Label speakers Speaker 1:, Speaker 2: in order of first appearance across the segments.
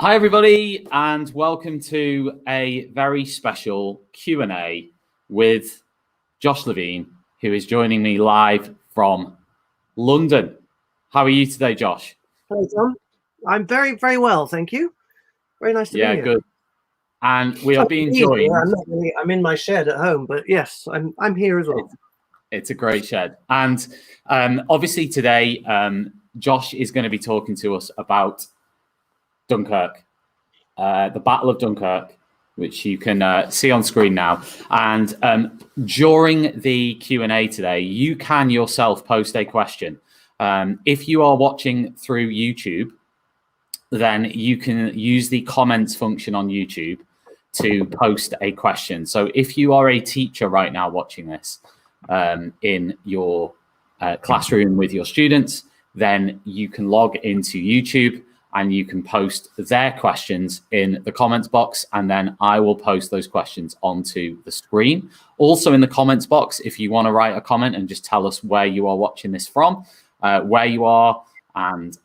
Speaker 1: Hi, everybody, and welcome to a very special Q&A with Josh Levine, who is joining me live from London. How are you today, Josh?
Speaker 2: Hi, Tom. I'm very, very well, thank you. Very nice to be here.
Speaker 1: Yeah, good. And we are being joined.
Speaker 2: I'm in my shed at home, but yes, I'm here as well.
Speaker 1: It's a great shed. And obviously today, Josh is going to be talking to us about Dunkirk. The Battle of Dunkirk, which you can see on screen now. And during the Q&A today, you can yourself post a question. If you are watching through YouTube, then you can use the comments function on YouTube to post a question. So if you are a teacher right now watching this in your classroom with your students, then you can log into YouTube and you can post their questions in the comments box, and then I will post those questions onto the screen. Also in the comments box, if you want to write a comment and just tell us where you are watching this from, where you are, and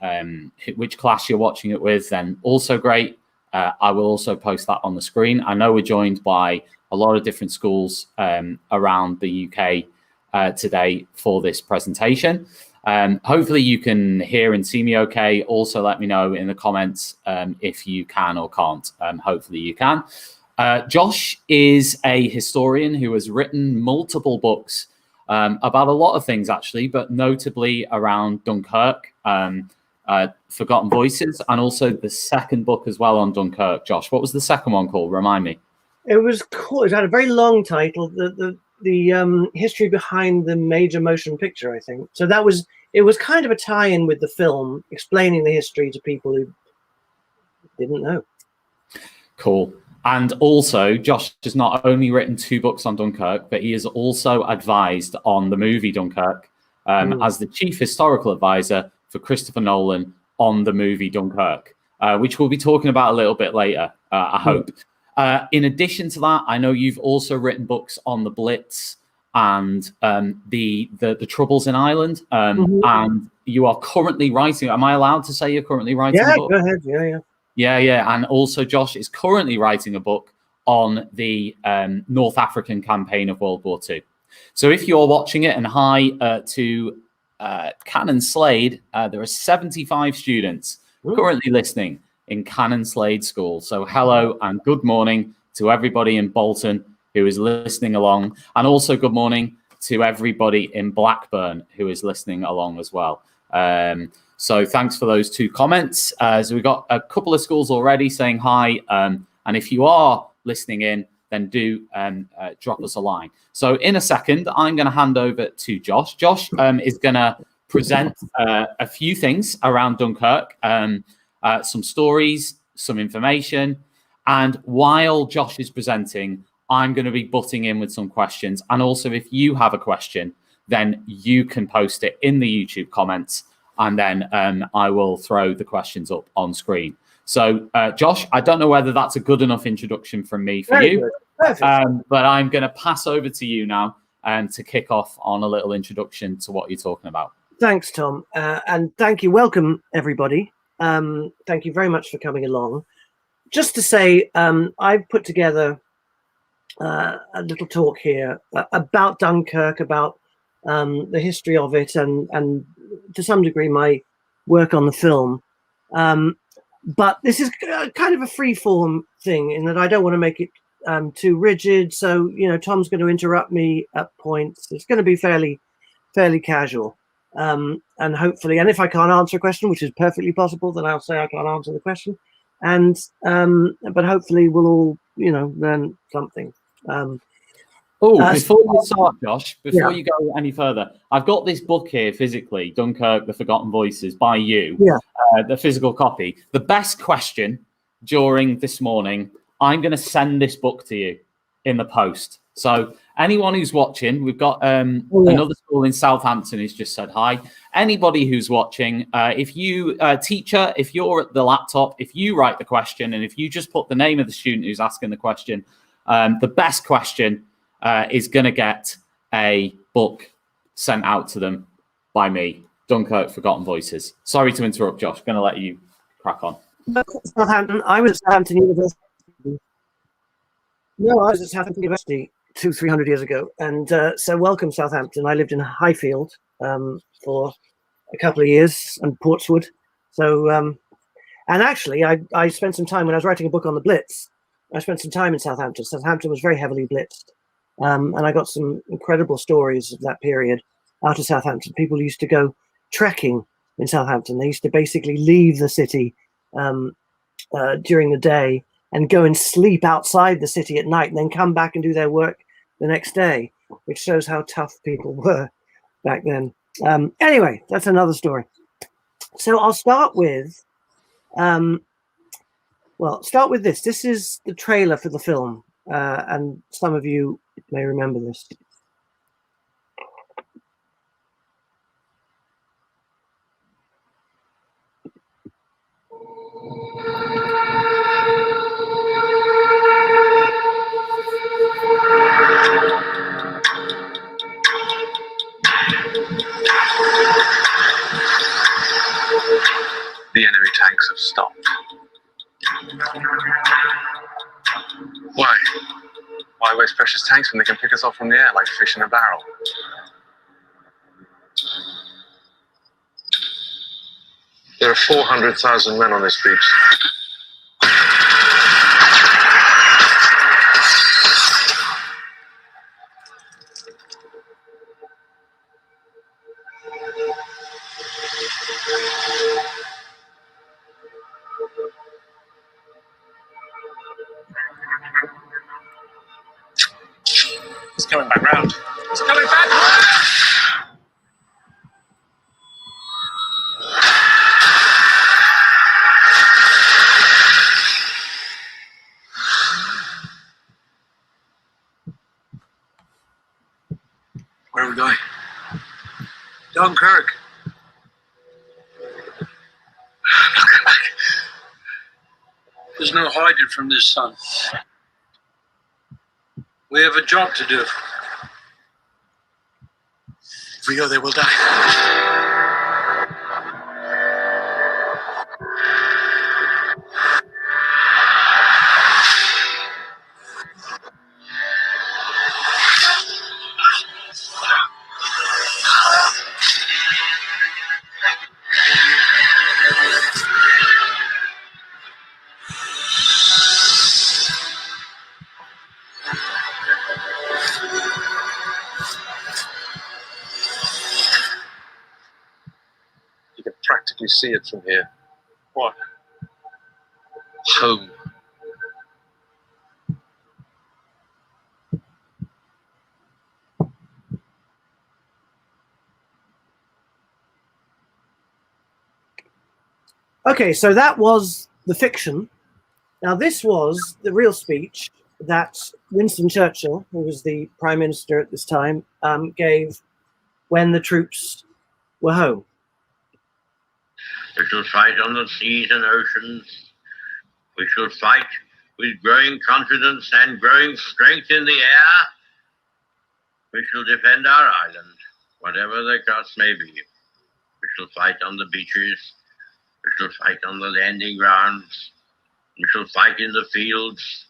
Speaker 1: which class you're watching it with, then also great. I will also post that on the screen. I know we're joined by a lot of different schools around the UK today for this presentation. Hopefully you can hear and see me okay. Also let me know in the comments if you can or can't. Hopefully you can. Josh is a historian who has written multiple books about a lot of things actually, but notably around Dunkirk, Forgotten Voices, and also the second book as well on Dunkirk. Josh, what was the second one called? Remind me.
Speaker 2: It was cool. It had a very long title. The history behind the major motion picture, I think. So it was kind of a tie-in with the film, explaining the history to people who didn't know.
Speaker 1: Cool. And also, Josh has not only written 2 books on Dunkirk, but he has also advised on the movie Dunkirk as the chief historical advisor for Christopher Nolan on the movie Dunkirk, which we'll be talking about a little bit later, I hope. In addition to that, I know you've also written books on the Blitz and the Troubles in Ireland, and you are currently writing. Am I allowed to say you're currently writing a book?
Speaker 2: Yeah, go ahead.
Speaker 1: Yeah. And also, Josh is currently writing a book on the North African campaign of World War II. So if you're watching it, and hi to Cannon Slade, there are 75 students currently listening in Cannon Slade School. So hello and good morning to everybody in Bolton who is listening along, and also good morning to everybody in Blackburn who is listening along as well. So thanks for those 2 comments. So we've got a couple of schools already saying hi, and if you are listening in, then do drop us a line. So in a second, I'm going to hand over to Josh. Josh is going to present a few things around Dunkirk, some stories, some information. And while Josh is presenting, I'm going to be butting in with some questions. And also, if you have a question, then you can post it in the YouTube comments, and then I will throw the questions up on screen. So, Josh, I don't know whether that's a good enough introduction from me for you, but I'm going to pass over to you now to kick off on a little introduction to what you're talking about.
Speaker 2: Thanks, Tom. And thank you. Welcome, everybody. Thank you very much for coming along. Just to say, I've put together a little talk here about Dunkirk, about the history of it, and to some degree my work on the film. But this is kind of a free-form thing in that I don't want to make it too rigid. So, Tom's going to interrupt me at points. It's going to be fairly casual. And hopefully, and if I can't answer a question, which is perfectly possible, then I'll say I can't answer the question. And but hopefully we'll all, learn something.
Speaker 1: Before you start, Josh, before you go any further, I've got this book here physically, Dunkirk, The Forgotten Voices by you, the physical copy. The best question during this morning, I'm going to send this book to you in the post. So anyone who's watching, we've got another school in Southampton who's just said hi. Anybody who's watching, if you, teacher, if you're at the laptop, if you write the question, and if you just put the name of the student who's asking the question, the best question is going to get a book sent out to them by me, Dunkirk, Forgotten Voices. Sorry to interrupt, Josh. Going to let you crack on.
Speaker 2: Southampton. I was at Southampton University. No, I was at Southampton University 300 years ago, and so welcome Southampton. I lived in Highfield for a couple of years, and Portswood. So, and actually, I spent some time when I was writing a book on the Blitz. I spent some time in Southampton. Southampton was very heavily blitzed, and I got some incredible stories of that period out of Southampton. People used to go trekking in Southampton. They used to basically leave the city during the day and go and sleep outside the city at night, and then come back and do their work the next day, which shows how tough people were back then. Anyway, that's another story. So I'll start with, start with this. This is the trailer for the film, and some of you may remember this.
Speaker 3: The enemy tanks have stopped. Why? Why waste precious tanks when they can pick us off from the air like fish in a barrel? There are 400,000 men on this beach. He's coming back round. He's coming back round! Where are we going? Dunkirk.
Speaker 4: There's no hiding from this, son. We have a job to do.
Speaker 3: If we go there, we'll die. You can practically see it from here. What? Home.
Speaker 2: Okay, so that was the fiction. Now, this was the real speech that Winston Churchill, who was the Prime Minister at this time, gave when the troops were home.
Speaker 5: We shall fight on the seas and oceans. We shall fight with growing confidence and growing strength in the air. We shall defend our island, whatever the cost may be. We shall fight on the beaches. We shall fight on the landing grounds. We shall fight in the fields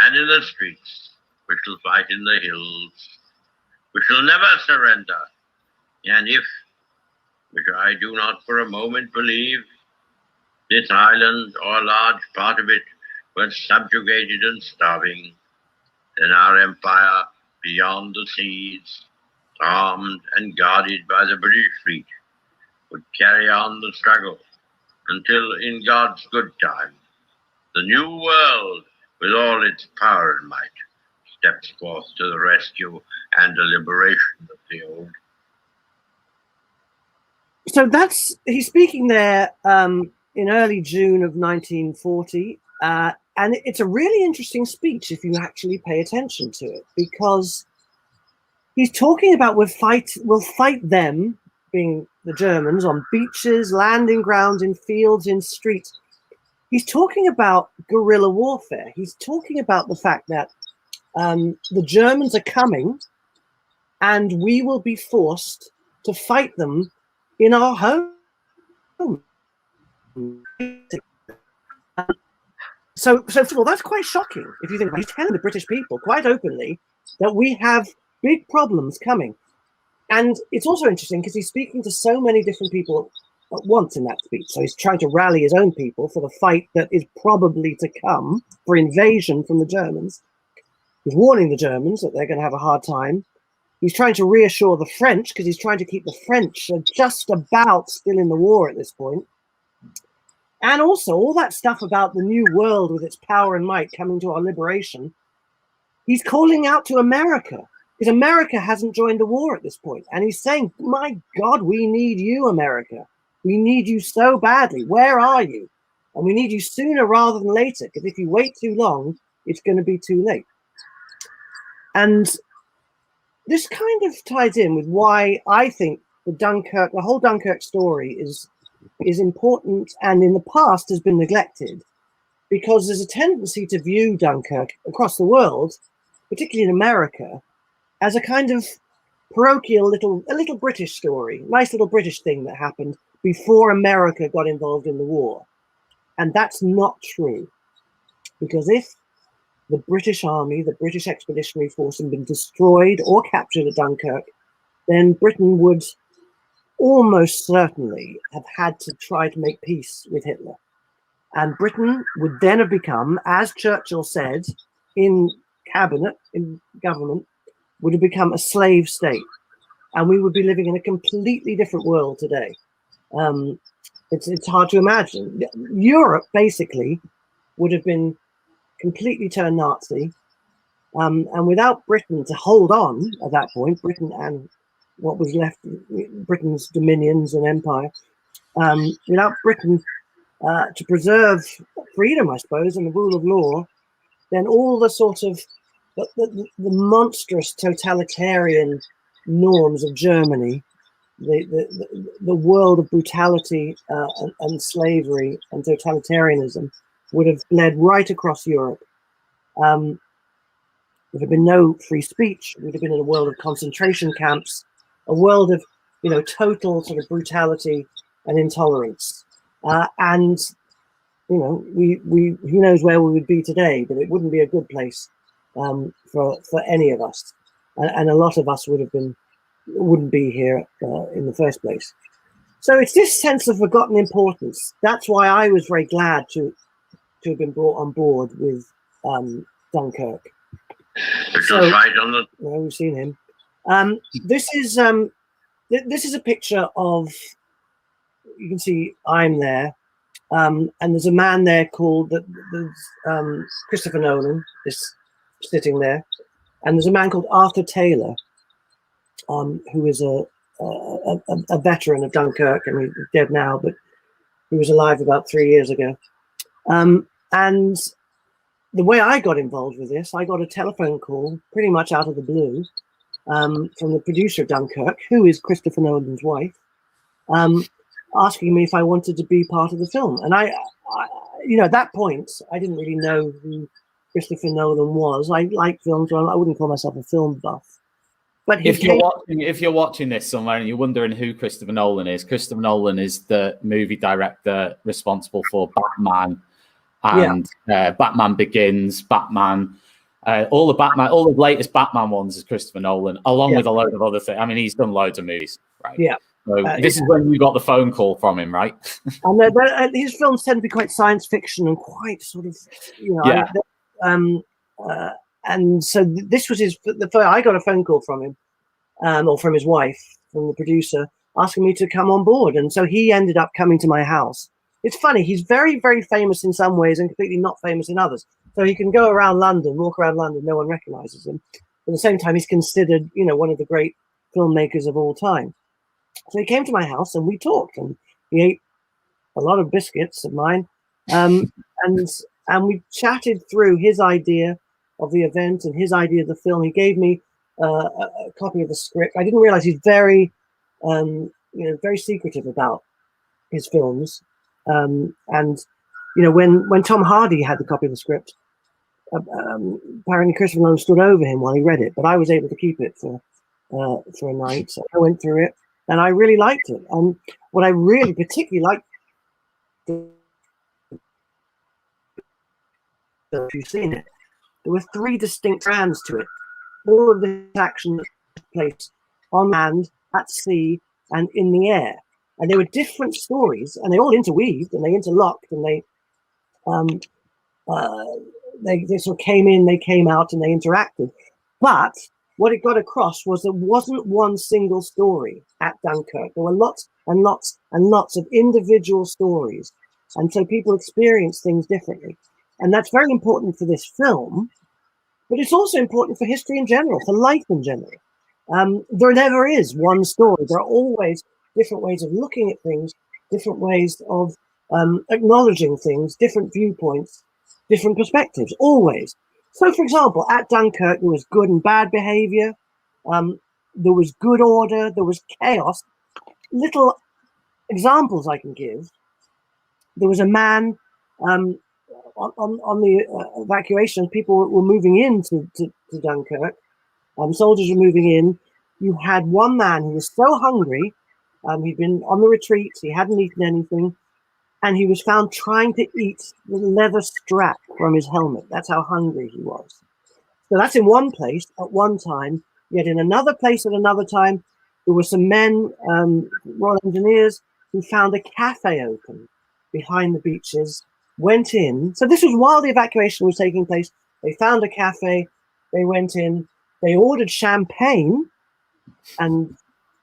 Speaker 5: and in the streets. We shall fight in the hills. We shall never surrender. And if, which I do not for a moment believe, this island or a large part of it were subjugated and starving, then our empire beyond the seas, armed and guarded by the British fleet, would carry on the struggle until, in God's good time, the new world, with all its power and might, steps forth to the rescue and the liberation of the old.
Speaker 2: So he's speaking there in early June of 1940, and it's a really interesting speech if you actually pay attention to it, because he's talking about we'll fight them, being the Germans, on beaches, landing grounds, in fields, in streets. He's talking about guerrilla warfare. He's talking about the fact that the Germans are coming and we will be forced to fight them in our home. So first of all, that's quite shocking if you think about it. He's telling the British people quite openly that we have big problems coming. And it's also interesting because he's speaking to so many different people at once in that speech. So he's trying to rally his own people for the fight that is probably to come for invasion from the Germans. He's warning the Germans that they're going to have a hard time. He's trying to reassure the French because he's trying to keep the French just about still in the war at this point. And also all that stuff about the new world with its power and might coming to our liberation. He's calling out to America because America hasn't joined the war at this point. And he's saying, my God, we need you, America. We need you so badly. Where are you? And we need you sooner rather than later, because if you wait too long, it's going to be too late. And this kind of ties in with why I think the whole Dunkirk story is important and in the past has been neglected, because there's a tendency to view Dunkirk across the world, particularly in America, as a kind of parochial a little British story, nice little British thing that happened before America got involved in the war. And that's not true, because if the British Army, the British Expeditionary Force, had been destroyed or captured at Dunkirk, then Britain would almost certainly have had to try to make peace with Hitler. And Britain would then have become, as Churchill said in cabinet, in government, would have become a slave state. And we would be living in a completely different world today. It's hard to imagine. Europe basically would have been completely turned Nazi. And without Britain to hold on at that point, Britain and what was left, Britain's dominions and empire, without Britain to preserve freedom, I suppose, and the rule of law, then all the sort of the monstrous totalitarian norms of Germany, the world of brutality and slavery and totalitarianism would have bled right across Europe. There would have been no free speech. We'd have been in a world of concentration camps, a world of, total sort of brutality and intolerance. And, we who knows where we would be today, but it wouldn't be a good place for any of us. And a lot of us wouldn't be here in the first place. So it's this sense of forgotten importance. That's why I was very glad to have been brought on board with Dunkirk.
Speaker 5: So, fight on the...
Speaker 2: Well, we've seen him. This is a picture of, you can see I'm there, and there's a man there called Christopher Nolan is sitting there, and there's a man called Arthur Taylor, who is a veteran of Dunkirk. I mean, he's dead now, but he was alive about 3 years ago. And the way I got involved with this, I got a telephone call pretty much out of the blue from the producer of Dunkirk, who is Christopher Nolan's wife, asking me if I wanted to be part of the film. And I at that point, I didn't really know who Christopher Nolan was. I like films, so I wouldn't call myself a film buff. But
Speaker 1: if you're watching this somewhere and you're wondering who Christopher Nolan is the movie director responsible for Batman and Batman Begins, Batman, all the latest Batman ones is Christopher Nolan, along with a load of other things. I mean, he's done loads of movies, right? Yeah. So this is when you got the phone call from him, right?
Speaker 2: And his films tend to be quite science fiction and quite sort of, and so this was I got a phone call from him, or from his wife, from the producer, asking me to come on board. And so he ended up coming to my house. It's funny, he's very, very famous in some ways and completely not famous in others. So he can go around London, walk around London, no one recognizes him. At the same time, he's considered, one of the great filmmakers of all time. So he came to my house and we talked, and he ate a lot of biscuits of mine. And we chatted through his idea of the event and his idea of the film. He gave me a copy of the script. I didn't realize he's very, very secretive about his films. And when Tom Hardy had the copy of the script, apparently Christopher Nolan stood over him while he read it, but I was able to keep it for a night. So I went through it, and I really liked it. And what I really particularly liked if you've seen it, there were 3 distinct strands to it. All of this action took place on land, at sea, and in the air. And they were different stories, and they all interweaved and they interlocked, and they sort of came in, they came out, and they interacted. But what it got across was there wasn't one single story at Dunkirk. There were lots and lots and lots of individual stories. And so people experience things differently. And that's very important for this film, but it's also important for history in general, for life in general. There never is one story. There are always different ways of looking at things, different ways of acknowledging things, different viewpoints, different perspectives, always. So, for example, at Dunkirk, there was good and bad behavior. There was good order. There was chaos. Little examples I can give. There was a man on the evacuation. People were moving into to Dunkirk. Soldiers were moving in. You had one man who was so hungry. He'd been on the retreat. He hadn't eaten anything. And he was found trying to eat the leather strap from his helmet. That's how hungry he was. So that's in one place at one time. Yet in another place at another time, there were some men, Royal Engineers, who found a cafe open behind the beaches, went in. So this was while the evacuation was taking place. They found a cafe. They went in. They ordered champagne, and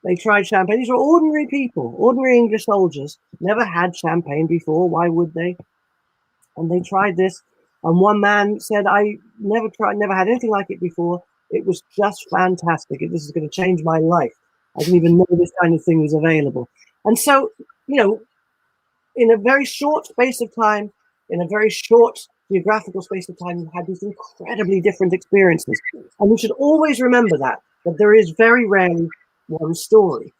Speaker 2: they tried champagne. These were ordinary people, ordinary English soldiers, never had champagne before. Why would they? And they tried this. And one man said, I never had anything like it before. It was just fantastic. This is going to change my life. I didn't even know this kind of thing was available. And so, in a very short space of time, in a very short geographical space of time, you had these incredibly different experiences. And we should always remember that there is very rarely one story.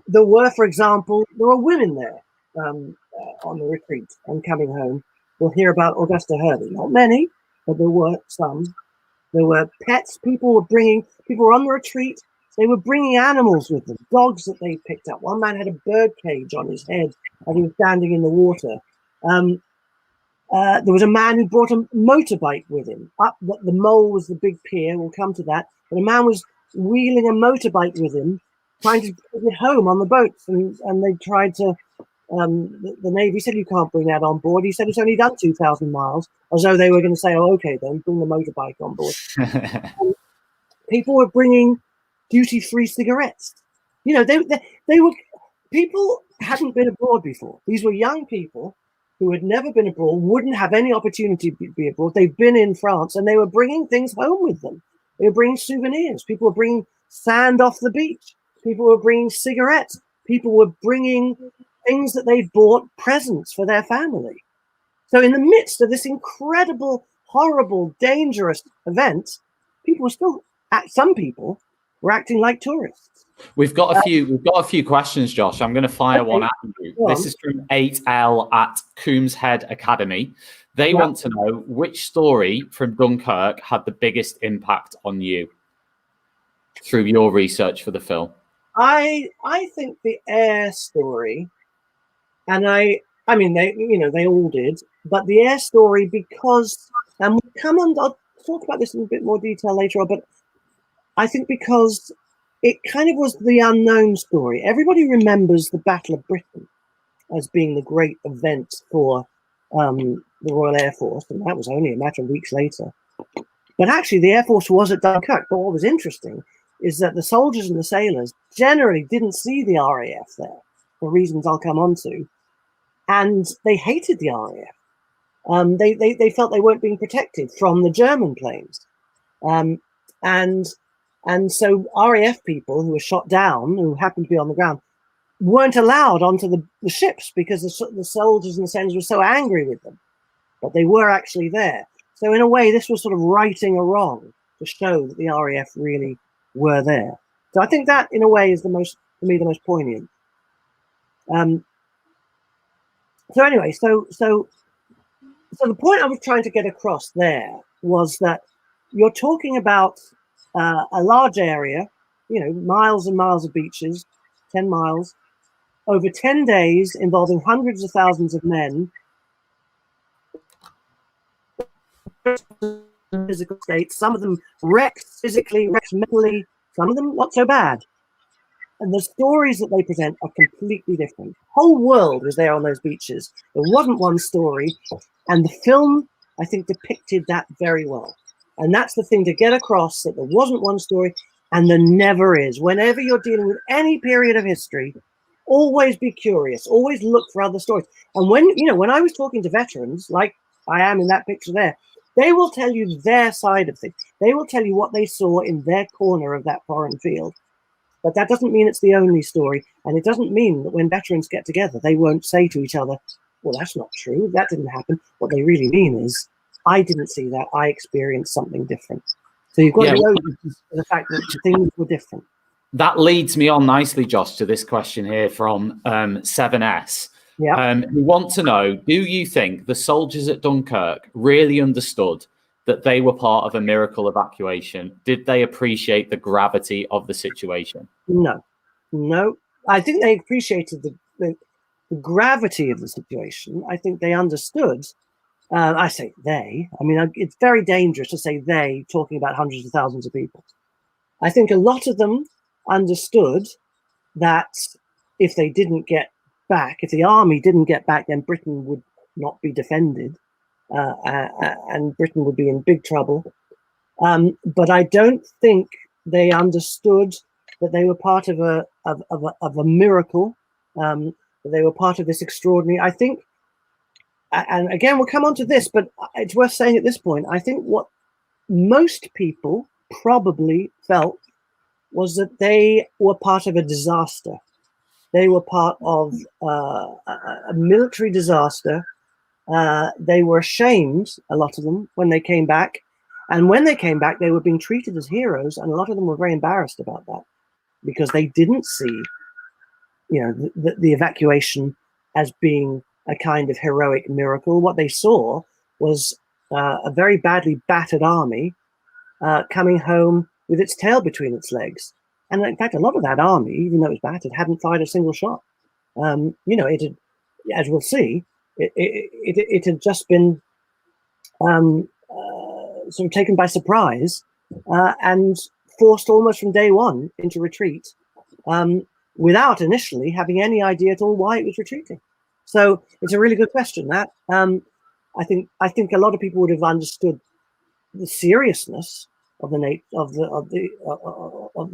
Speaker 2: There were, for example, there were women there on the retreat and coming home. We'll hear about Augusta Hurley. Not many, but there were some. There were pets. People were on the retreat. They were bringing animals with them, dogs that they picked up. One man had a bird cage on his head and he was standing in the water. There was a man who brought a motorbike with him. Up the mole was the big pier. We'll come to that. But a man was wheeling a motorbike with him, trying to take it home on the boats. And they tried to, the Navy said, you can't bring that on board. He said, it's only done 2,000 miles, as though they were going to say, oh, okay, then bring the motorbike on board. People were bringing duty-free cigarettes. They were, people hadn't been abroad before. These were young people who had never been abroad, wouldn't have any opportunity to be abroad. They've been in France, and they were bringing things home with them. They were bringing souvenirs. People were bringing sand off the beach. People were bringing cigarettes. People were bringing things that they'd bought, presents for their family. So in the midst of this incredible, horrible, dangerous event, some people were acting like tourists.
Speaker 1: We've got a few questions, Josh. I'm going to fire one at you. This is from 8L at Coombs Head Academy. They want to know which story from Dunkirk had the biggest impact on you through your research for the film.
Speaker 2: I think the air story, and I mean they all did, but the air story, because, and we'll come on, I'll talk about this in a bit more detail later on, but I think because it kind of was the unknown story. Everybody remembers the Battle of Britain as being the great event for the Royal Air Force, and that was only a matter of weeks later. But actually, the Air Force was at Dunkirk. But what was interesting is that the soldiers and the sailors generally didn't see the RAF there, for reasons I'll come on to, and they hated the RAF. They felt they weren't being protected from the German planes, and so RAF people who were shot down, who happened to be on the ground, weren't allowed onto the ships because the soldiers and the sailors were so angry with them. But they were actually there. So in a way, this was sort of righting a wrong to show that the RAF really were there. So I think that, in a way, is for me, the most poignant. So anyway, so the point I was trying to get across there was that you're talking about a large area, miles and miles of beaches, 10 miles, over 10 days, involving hundreds of thousands of men. physical states, some of them wrecked physically, wrecked mentally, some of them not so bad. And the stories that they present are completely different. The whole world was there on those beaches. There wasn't one story. And the film, I think, depicted that very well. And that's the thing to get across, that there wasn't one story and there never is. Whenever you're dealing with any period of history, always be curious, always look for other stories. And when I was talking to veterans, like I am in that picture there, they will tell you their side of things. They will tell you what they saw in their corner of that foreign field. But that doesn't mean it's the only story. And it doesn't mean that when veterans get together, they won't say to each other, well, that's not true. That didn't happen. What they really mean is, I didn't see that. I experienced something different. So you've got to go to the fact that things were different.
Speaker 1: That leads me on nicely, Josh, to this question here from 7S.
Speaker 2: Yeah.
Speaker 1: We want to know, do you think the soldiers at Dunkirk really understood that they were part of a miracle evacuation? Did they appreciate the gravity of the situation?
Speaker 2: No. I think they appreciated the gravity of the situation. I think they understood. I say they. I mean, it's very dangerous to say they, talking about hundreds of thousands of people. I think a lot of them understood that if they didn't get back, if the army didn't get back, then Britain would not be defended, and Britain would be in big trouble. But I don't think they understood that they were part of a miracle. That they were part of this extraordinary. I think, and again, we'll come on to this, but it's worth saying at this point, I think what most people probably felt was that they were part of a disaster. They were part of a military disaster. They were ashamed, a lot of them, when they came back. And when they came back, they were being treated as heroes. And a lot of them were very embarrassed about that because they didn't see, the evacuation as being a kind of heroic miracle. What they saw was a very badly battered army coming home with its tail between its legs. And in fact, a lot of that army, even though it was battered, hadn't fired a single shot. It had, as we'll see, it had just been sort of taken by surprise and forced almost from day one into retreat without initially having any idea at all why it was retreating. So it's a really good question. That I think a lot of people would have understood the seriousness of the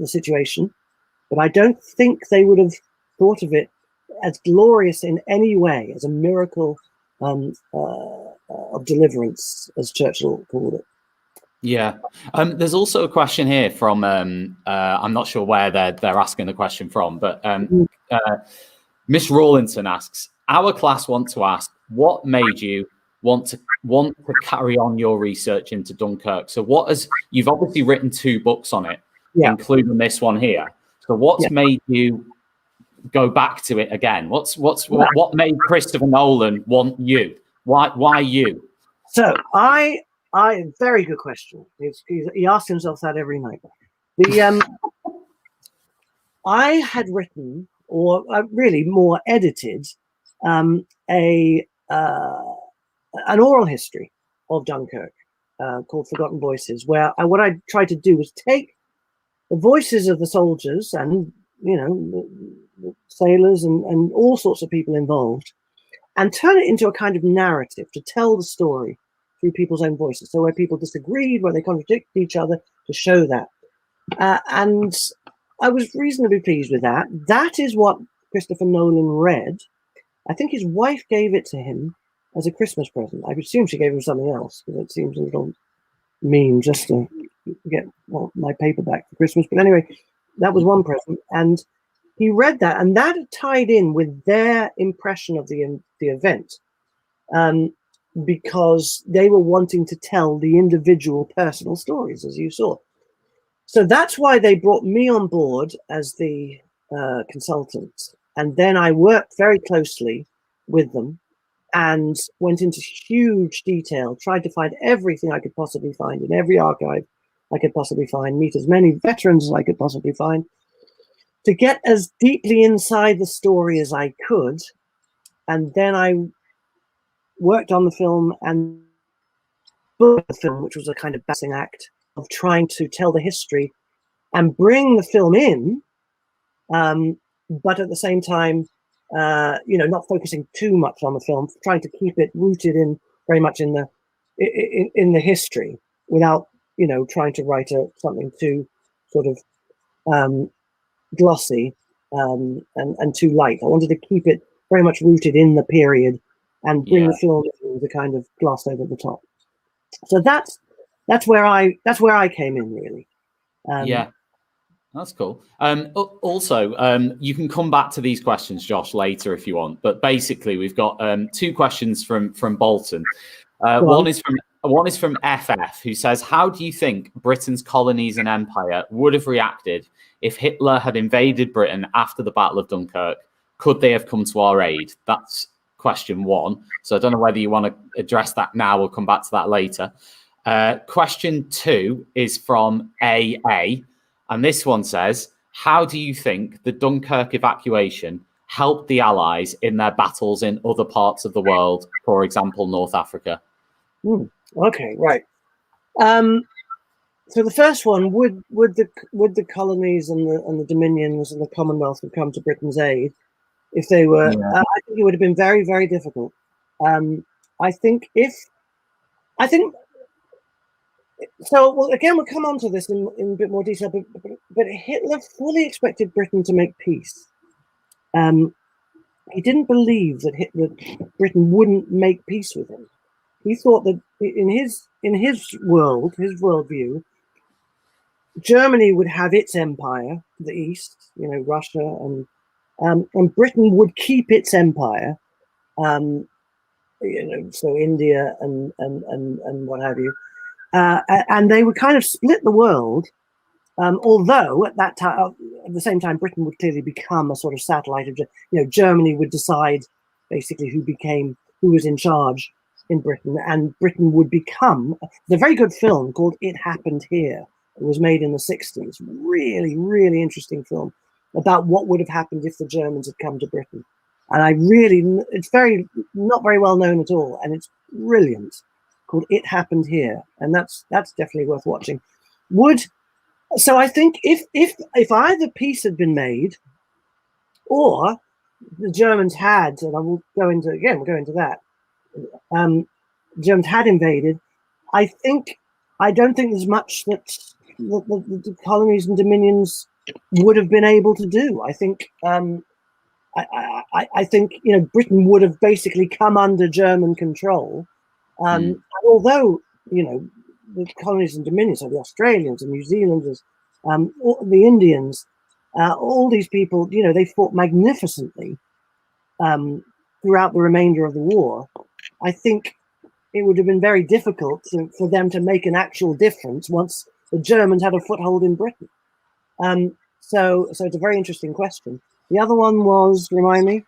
Speaker 2: situation, but I don't think they would have thought of it as glorious in any way, as a miracle of deliverance, as Churchill called it.
Speaker 1: Yeah. There's also a question here from I'm not sure where they're asking the question from, but Miss Rawlinson asks, our class want to ask, what made you want to carry on your research into Dunkirk? So you've obviously written 2 books on it, including this one here. So what's made you go back to it again? What made Christopher Nolan want you? Why you?
Speaker 2: So very good question. He asks himself that every night. I had written, or really more edited, an oral history of Dunkirk called Forgotten Voices, where what I tried to do was take the voices of the soldiers and the sailors and all sorts of people involved, and turn it into a kind of narrative to tell the story through people's own voices. So where people disagreed, where they contradicted each other, to show that. And I was reasonably pleased with that. That is what Christopher Nolan read. I think his wife gave it to him as a Christmas present. I assume she gave him something else, because it seems a little mean just to get my paperback for Christmas. But anyway, that was one present. And he read that, and that tied in with their impression of the event, because they were wanting to tell the individual personal stories, as you saw. So that's why they brought me on board as the consultant. And then I worked very closely with them and went into huge detail, tried to find everything I could possibly find in every archive I could possibly find, meet as many veterans as I could possibly find, to get as deeply inside the story as I could. And then I worked on the film, and book the film, which was a kind of balancing act of trying to tell the history and bring the film in, but at the same time, not focusing too much on the film, trying to keep it rooted in very much in the history without, trying to write something too sort of glossy and too light. I wanted to keep it very much rooted in the period and bring the film in to kind of gloss over the top. So that's where I came in, really.
Speaker 1: That's cool. Also, you can come back to these questions, Josh, later if you want. But basically, we've got 2 questions from Bolton. One is from FF, who says, "How do you think Britain's colonies and empire would have reacted if Hitler had invaded Britain after the Battle of Dunkirk? Could they have come to our aid?" That's question 1. So I don't know whether you want to address that now or come back to that later. Question 2 is from AA. And this one says, "How do you think the Dunkirk evacuation helped the Allies in their battles in other parts of the world, for example, North Africa?"
Speaker 2: Okay, right. So the first one, would the colonies and the dominions and the Commonwealth have come to Britain's aid if they were? I think it would have been very, very difficult. I think. So, well, again, we'll come on to this in a bit more detail, but Hitler fully expected Britain to make peace. He didn't believe that Britain wouldn't make peace with him. He thought that in his worldview, Germany would have its empire, the East, Russia, and Britain would keep its empire, so India and what have you. And they would kind of split the world, although at that time, at the same time, Britain would clearly become a sort of satellite of, Germany would decide basically who was in charge in Britain, and Britain would become. There's a very good film called It Happened Here. It was made in the 60s. Really, really interesting film about what would have happened if the Germans had come to Britain. And it's not very well known at all, and it's brilliant. Called It Happened Here, and that's definitely worth watching. So I think if either peace had been made, or the Germans had, and we'll go into that, Germans had invaded, I don't think there's much that the colonies and dominions would have been able to do. I think I think Britain would have basically come under German control. Although, the colonies and dominions, so the Australians and New Zealanders, the Indians, all these people, they fought magnificently throughout the remainder of the war. I think it would have been very difficult for them to make an actual difference once the Germans had a foothold in Britain. So it's a very interesting question. The other one was, remind me?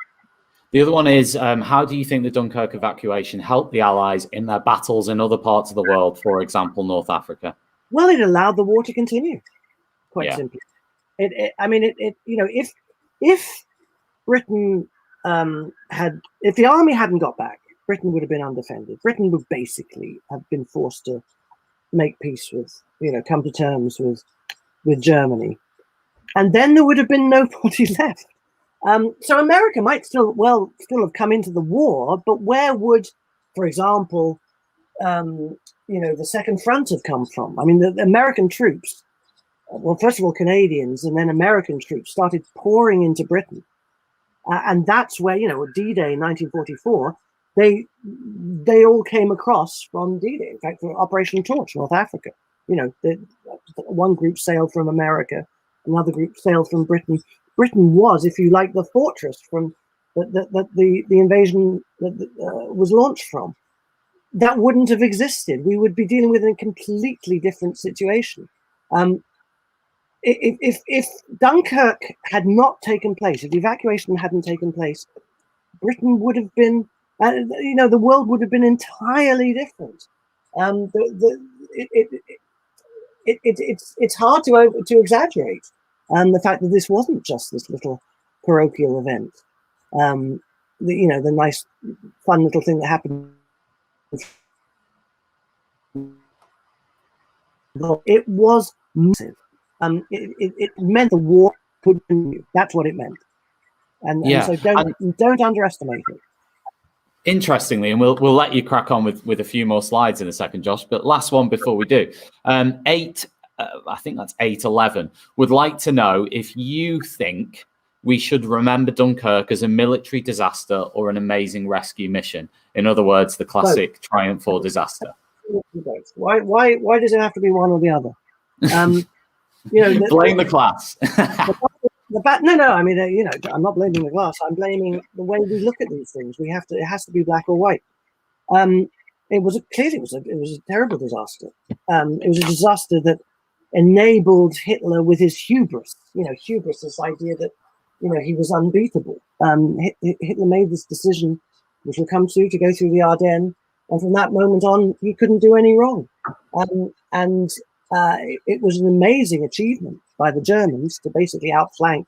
Speaker 1: The other one is, how do you think the Dunkirk evacuation helped the Allies in their battles in other parts of the world, for example, North Africa?
Speaker 2: Well, it allowed the war to continue, quite simply. If Britain if the army hadn't got back, Britain would have been undefended. Britain would basically have been forced to make peace with, come to terms with Germany. And then there would have been nobody left. So America might still have come into the war, but where would, for example, the Second Front have come from? I mean, the American troops, well, first of all, Canadians and then American troops started pouring into Britain. And that's where, D-Day in 1944, they all came across from D-Day. In fact, for Operation Torch, North Africa, one group sailed from America, another group sailed from Britain. Britain was, if you like, the fortress from that the invasion was launched from. That wouldn't have existed. We would be dealing with a completely different situation. If Dunkirk had not taken place, if the evacuation hadn't taken place, Britain would have been, the world would have been entirely different. It's hard to exaggerate. The fact that this wasn't just this little parochial event, the nice, fun little thing that happened It was massive. It meant the war could continue. That's what it meant. And so don't underestimate it.
Speaker 1: Interestingly, and we'll let you crack on with a few more slides in a second, Josh. But last one before we do, I think that's 811. Would like to know if you think we should remember Dunkirk as a military disaster or an amazing rescue mission. In other words, the classic triumph or disaster.
Speaker 2: Why does it have to be one or the other?
Speaker 1: Blame the class.
Speaker 2: No. I mean, I'm not blaming the class. I'm blaming the way we look at these things. It has to be black or white. It was a terrible disaster. It was a disaster that enabled Hitler with his hubris. Hubris, this idea that he was unbeatable. Hitler made this decision, which we'll come to go through the Ardennes, and from that moment on, he couldn't do any wrong. It was an amazing achievement by the Germans to basically outflank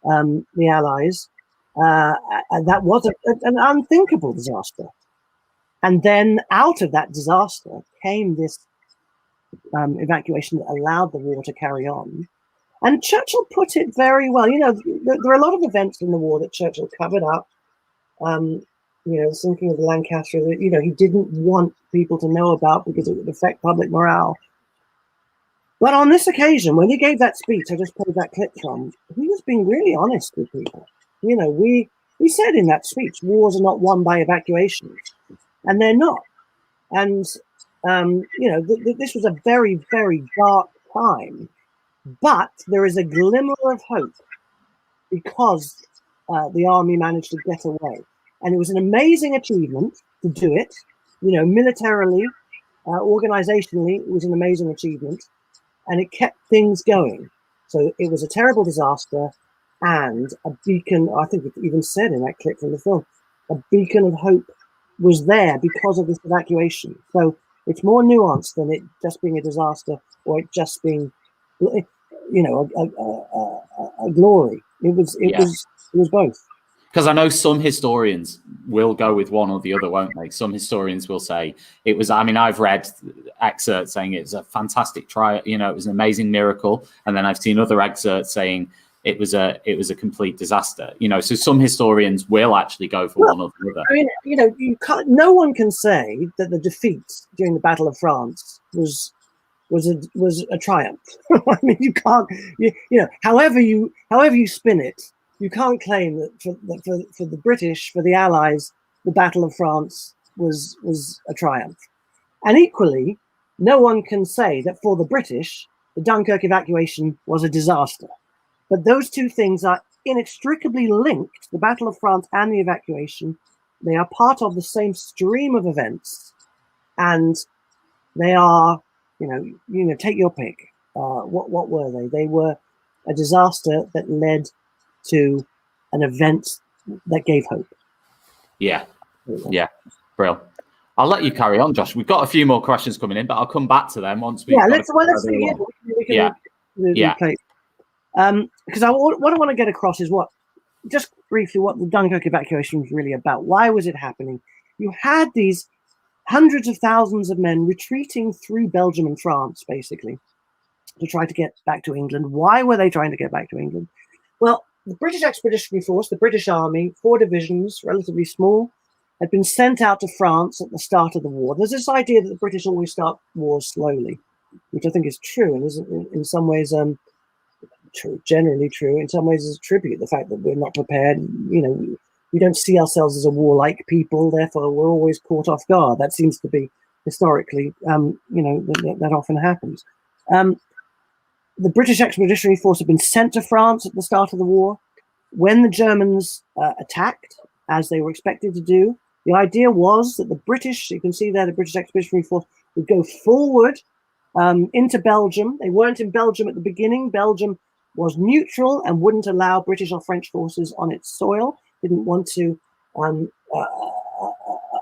Speaker 2: the Allies. And that was an unthinkable disaster. And then out of that disaster came this evacuation that allowed the war to carry on. And Churchill put it very well. There are a lot of events in the war that Churchill covered up. Thinking of the Lancaster, that he didn't want people to know about because it would affect public morale. But on this occasion, when he gave that speech, I just played that clip from, he was being really honest with people. We said in that speech, wars are not won by evacuations, and they're not. And this was a very, very dark time, but there is a glimmer of hope because the army managed to get away. And it was an amazing achievement to do it. Militarily, organizationally, it was an amazing achievement. And it kept things going. So it was a terrible disaster and a beacon, I think it even said in that clip from the film, a beacon of hope was there because of this evacuation. So it's more nuanced than it just being a disaster or it just being, a glory. It was both.
Speaker 1: Because I know some historians will go with one or the other, won't they? Some historians will say it was, I've read excerpts saying it was a fantastic try, it was an amazing miracle. And then I've seen other excerpts saying it was a complete disaster. So some historians will actually go for one or the other.
Speaker 2: No one can say that the defeat during the Battle of France was a triumph. You can't, however you spin it, you can't claim that for the British, for the Allies, the Battle of France was a triumph. And equally, no one can say that for the British, the Dunkirk evacuation was a disaster. But those two things are inextricably linked, the Battle of France and the evacuation. They are part of the same stream of events. And they are, take your pick. What were they? They were a disaster that led to an event that gave hope.
Speaker 1: Yeah. Brilliant. I'll let you carry on, Josh. We've got a few more questions coming in, but I'll come back to them once we.
Speaker 2: Let's see. Because what I want to get across is just briefly what the Dunkirk evacuation was really about. Why was it happening? You had these hundreds of thousands of men retreating through Belgium and France, basically, to try to get back to England. Why were they trying to get back to England? Well, the British Expeditionary Force, the British Army, 4 divisions, relatively small, had been sent out to France at the start of the war. There's this idea that the British always start wars slowly, which I think is true and is in some ways generally true. In some ways is a tribute, the fact that we're not prepared. We don't see ourselves as a warlike people, therefore we're always caught off guard. That seems to be historically, that often happens. The British Expeditionary Force had been sent to France at the start of the war. When the Germans attacked, as they were expected to do, the idea was that the British, you can see there, the British Expeditionary Force would go forward into Belgium. They weren't in Belgium at the beginning. Belgium was neutral and wouldn't allow British or French forces on its soil. Didn't want to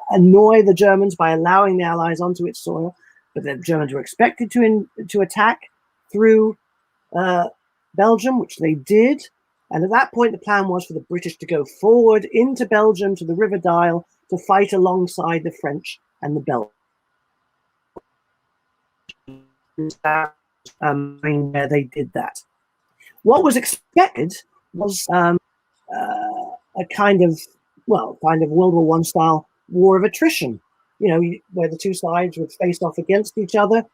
Speaker 2: annoy the Germans by allowing the Allies onto its soil. But the Germans were expected to attack through Belgium, which they did. And at that point, the plan was for the British to go forward into Belgium to the River Dyle to fight alongside the French and the Belgians. where they did that. What was expected was a kind of World War I style war of attrition, where the two sides would face off against each other,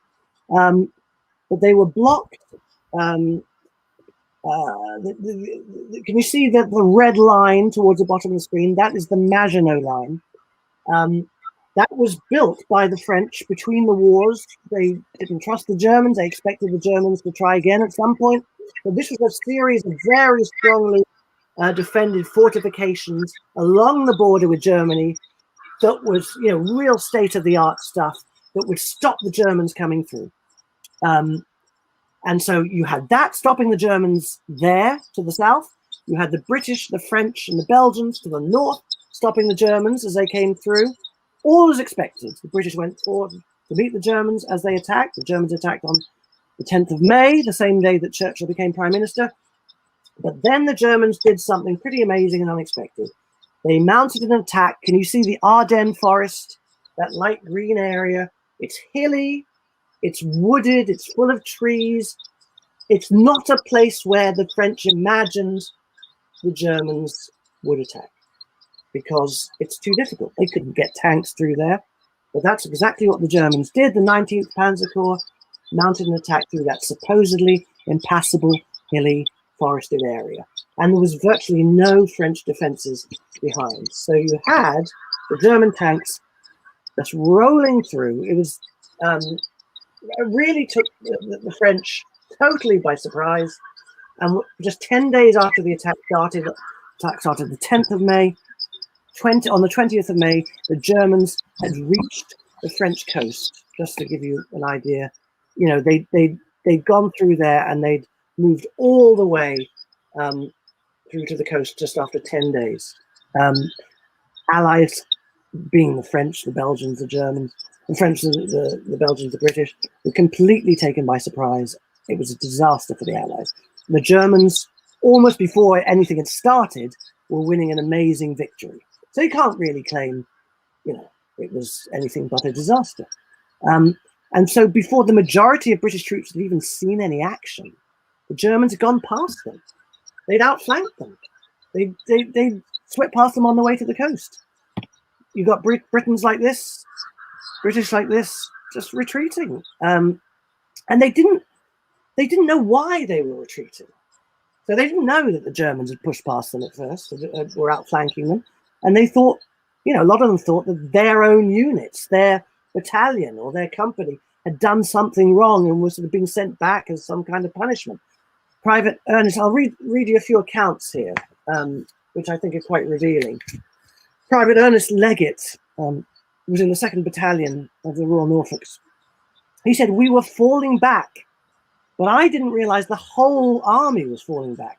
Speaker 2: but they were blocked. Can you see the red line towards the bottom of the screen? That is the Maginot Line. That was built by the French between the wars. They didn't trust the Germans. They expected the Germans to try again at some point. But this was a series of very strongly defended fortifications along the border with Germany that was, real state-of-the-art stuff that would stop the Germans coming through. And so you had that stopping the Germans there to the south. You had the British, the French, and the Belgians to the north stopping the Germans as they came through. All as expected. The British went forward to meet the Germans as they attacked. The Germans attacked on the 10th of May, the same day that Churchill became Prime Minister. But then the Germans did something pretty amazing and unexpected. They mounted an attack. Can you see the Ardennes forest, that light green area? It's hilly, it's wooded, it's full of trees. It's not a place where the French imagined the Germans would attack, because it's too difficult. They couldn't get tanks through there. But that's exactly what the Germans did. The 19th Panzer Corps mounted an attack through that supposedly impassable, hilly, forested area. And there was virtually no French defenses behind. So you had the German tanks just rolling through. It was it really took the French totally by surprise. And just 10 days after the attack started the 10th of May, on the 20th of May, the Germans had reached the French coast. Just to give you an idea, they'd gone through there and they'd moved all the way through to the coast just after 10 days. Allies, being the French, the Belgians, the Germans, the French, the Belgians, the British, were completely taken by surprise. It was a disaster for the Allies. The Germans, almost before anything had started, were winning an amazing victory. So you can't really claim, it was anything but a disaster. And so before the majority of British troops had even seen any action, the Germans had gone past them. They'd outflanked them. They swept past them on the way to the coast. You got Britons like this, British like this, just retreating. And they didn't know why they were retreating. So they didn't know that the Germans had pushed past them at first, were outflanking them. And they thought, a lot of them thought that their own units, their battalion or their company had done something wrong and was sort of being sent back as some kind of punishment. Private Ernest, I'll read you a few accounts here, which I think are quite revealing. Private Ernest Leggett was in the 2nd Battalion of the Royal Norfolks. He said, "We were falling back, but I didn't realize the whole army was falling back.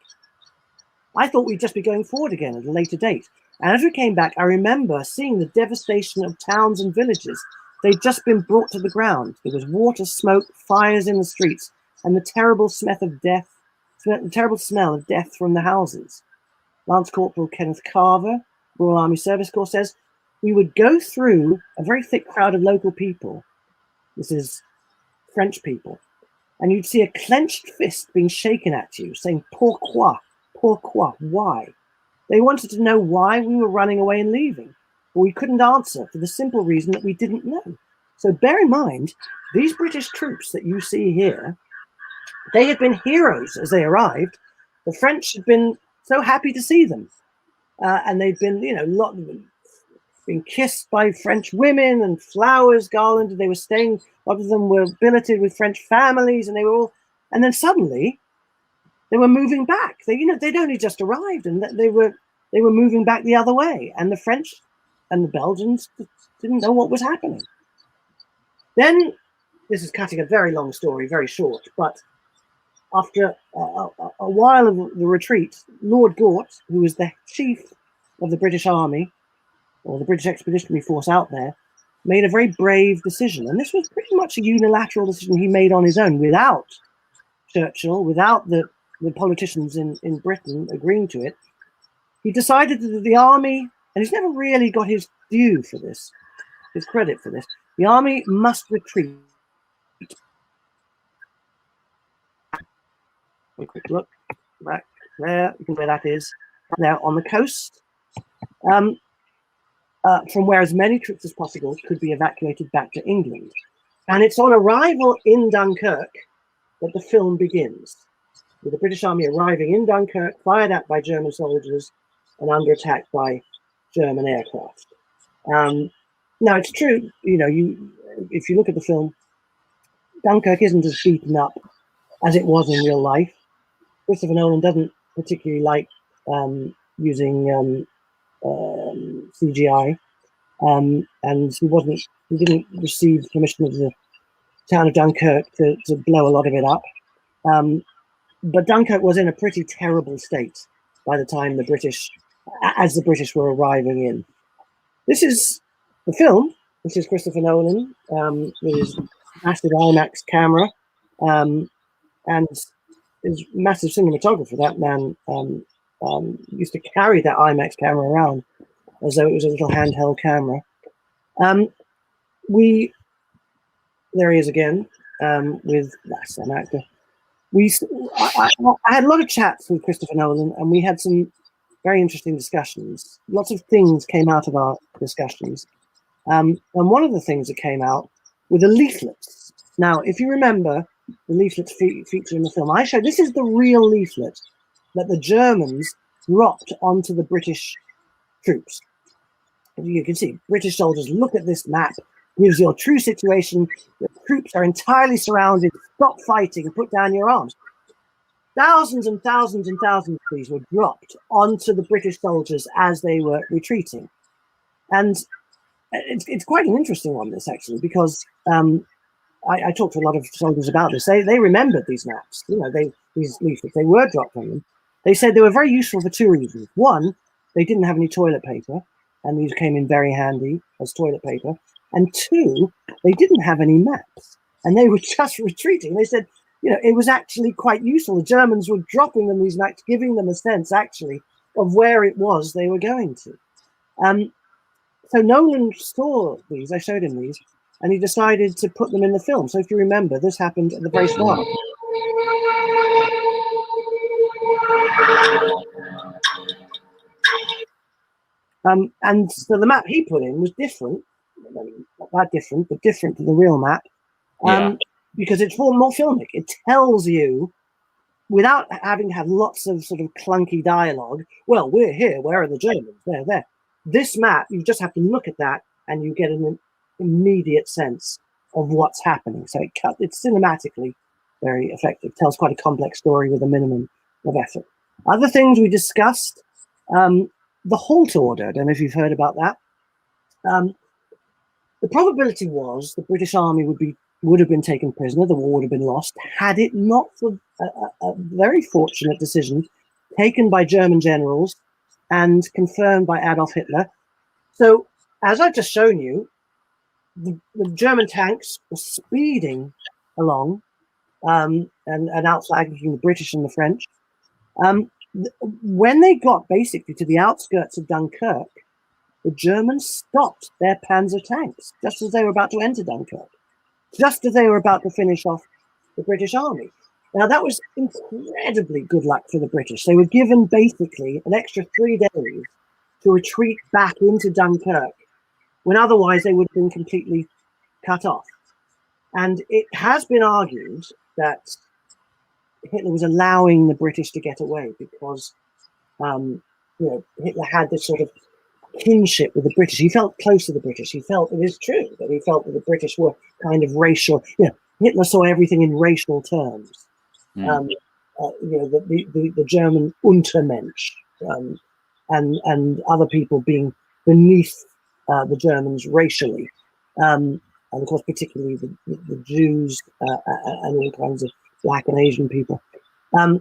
Speaker 2: I thought we'd just be going forward again at a later date. And as we came back, I remember seeing the devastation of towns and villages. They'd just been brought to the ground. There was water, smoke, fires in the streets, and the terrible smell of death from the houses." Lance Corporal Kenneth Carver, Royal Army Service Corps, says, "We would go through a very thick crowd of local people," this is French people, "and you'd see a clenched fist being shaken at you, saying, 'Pourquoi? Pourquoi? Why?' They wanted to know why we were running away and leaving, but we couldn't answer for the simple reason that we didn't know." So bear in mind, these British troops that you see here, they had been heroes as they arrived. The French had been so happy to see them. And they'd been, a lot of them been kissed by French women and flowers garlanded. They were staying, a lot of them were billeted with French families, and they were all, and then suddenly they were moving back. They'd only just arrived, and they were moving back the other way. And the French and the Belgians didn't know what was happening. Then, this is cutting a very long story, very short, but after a while of the retreat, Lord Gort, who was the chief of the British Army, or the British Expeditionary Force out there, made a very brave decision. And this was pretty much a unilateral decision he made on his own, without Churchill, without the politicians in Britain agreeing to it. He decided that the army, and he's never really got his due for this, his credit for this, the army must retreat a quick look back there. You can see where that is. Now on the coast, from where as many troops as possible could be evacuated back to England. And it's on arrival in Dunkirk that the film begins, with the British Army arriving in Dunkirk, fired at by German soldiers and under attack by German aircraft. Now it's true, if you look at the film, Dunkirk isn't as beaten up as it was in real life. Christopher Nolan doesn't particularly like using CGI, and he didn't receive permission of the town of Dunkirk to blow a lot of it up. But Dunkirk was in a pretty terrible state by the time the British were arriving in. This is the film. This is Christopher Nolan with his massive IMAX camera and his massive cinematographer. That man used to carry that IMAX camera around as though it was a little handheld camera. There he is again with that same actor. I had a lot of chats with Christopher Nolan, and we had some very interesting discussions. Lots of things came out of our discussions. And one of the things that came out were the leaflets. Now, if you remember, the leaflets feature in the film, I showed this is the real leaflet that the Germans dropped onto the British troops. You can see British soldiers, look at this map, gives your true situation. The troops are entirely surrounded. Stop fighting, put down your arms. Thousands and thousands and thousands of these were dropped onto the British soldiers as they were retreating. And it's quite an interesting one, this actually, because I talked to a lot of soldiers about this. They remembered these maps, these leaflets. They were dropped on them. They said they were very useful for two reasons. One, they didn't have any toilet paper, and these came in very handy as toilet paper. And two, they didn't have any maps, and they were just retreating. They said, it was actually quite useful. The Germans were dropping them these maps, giving them a sense actually of where it was they were going to. So Nolan saw these, I showed him these, and he decided to put them in the film. So if you remember, this happened at the very start. And so the map he put in was different, not that different, but different to the real map, because it's more filmic. It tells you, without having to have lots of sort of clunky dialogue, well, we're here, where are the Germans? They're there. This map, you just have to look at that and you get an immediate sense of what's happening. So it's cinematically very effective. Tells quite a complex story with a minimum of effort. Other things we discussed, the halt order. I don't know if you've heard about that. The probability was the British Army would have been taken prisoner, the war would have been lost, had it not for a very fortunate decision taken by German generals and confirmed by Adolf Hitler. So, as I've just shown you, the German tanks were speeding along and outflanking the British and the French. When they got basically to the outskirts of Dunkirk, the Germans stopped their Panzer tanks just as they were about to enter Dunkirk, just as they were about to finish off the British Army. Now, that was incredibly good luck for the British. They were given basically an extra 3 days to retreat back into Dunkirk, when otherwise they would have been completely cut off. And it has been argued that Hitler was allowing the British to get away because Hitler had this sort of kinship with the British. He felt close to the British. He felt, it is true, that he felt that the British were kind of racial. Hitler saw everything in racial terms. The German Untermensch and other people being beneath the Germans racially, and of course particularly the Jews and all kinds of Black and Asian people, that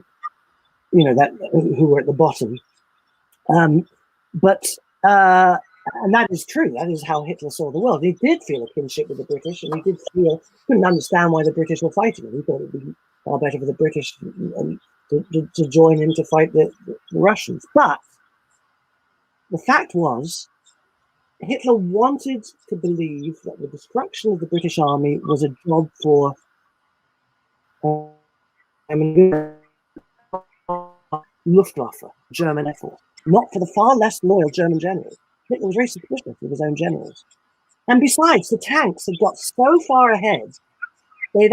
Speaker 2: who were at the bottom. And that is true. That is how Hitler saw the world. He did feel a kinship with the British, and he couldn't understand why the British were fighting him. He thought it would be far better for the British to join him to fight the Russians. But the fact was, Hitler wanted to believe that the destruction of the British Army was a job for Luftwaffe, German Air Force, not for the far less loyal German generals. Hitler was very suspicious of his own generals. And besides, the tanks had got so far ahead, they'd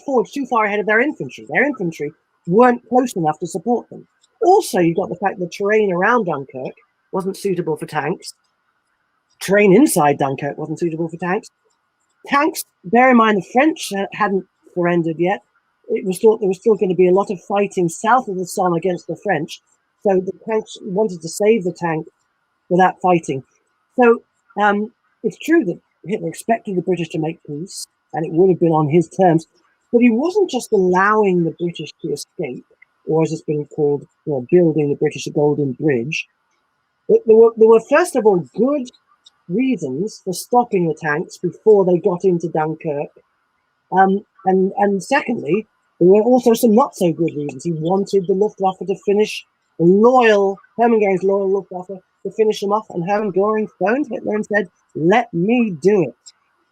Speaker 2: forged too far ahead of their infantry. Their infantry weren't close enough to support them. Also, you've got the fact that the terrain around Dunkirk wasn't suitable for tanks. Terrain inside Dunkirk wasn't suitable for tanks. Tanks, bear in mind the French hadn't surrendered yet. It was thought there was still going to be a lot of fighting south of the Somme against the French. So the French wanted to save the tank without fighting. So it's true that Hitler expected the British to make peace, and it would have been on his terms, but he wasn't just allowing the British to escape, or as it's been called, building the British a golden bridge. There were first of all good reasons for stopping the tanks before they got into Dunkirk, and secondly, there were also some not so good reasons. He wanted the Luftwaffe to finish Hermann Goering's loyal Luftwaffe to finish them off, and Hermann Goering phoned Hitler and said, "Let me do it.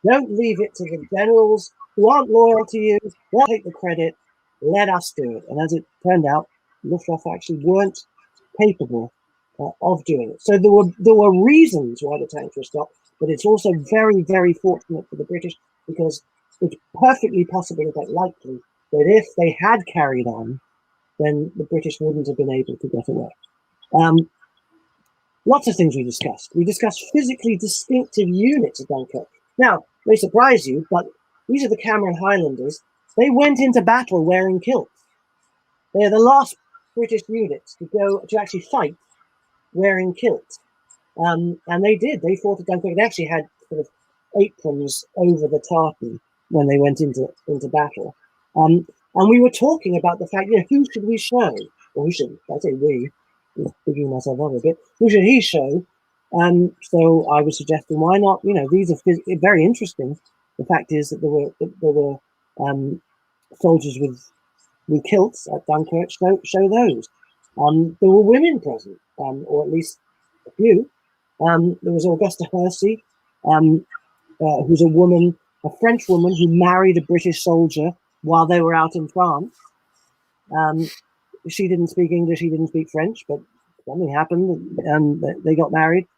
Speaker 2: Don't leave it to the generals who aren't loyal to you. They'll take the credit. Let us do it." And as it turned out, Luftwaffe actually weren't capable of doing it. So there were reasons why the tanks were stopped, but it's also very, very fortunate for the British, because it's perfectly possible, in fact likely, that if they had carried on, then the British wouldn't have been able to get away. Lots of things we discussed. We discussed physically distinctive units of Dunkirk. Now, they surprise you, but these are the Cameron Highlanders. They went into battle wearing kilts. They're the last British units to actually fight wearing kilts. And they did. They fought at Dunkirk. They actually had sort of aprons over the tartan when they went into battle. And we were talking about the fact, who should we show? Or who should, I say we, digging myself up a bit, who should he show? So I was suggesting, why not? These are very interesting. The fact is that there were soldiers with kilts at Dunkirk. Show those. There were women present, or at least a few. There was Augusta Hersey, who's a French woman who married a British soldier while they were out in France. She didn't speak English, he didn't speak French, but something happened, and they got married.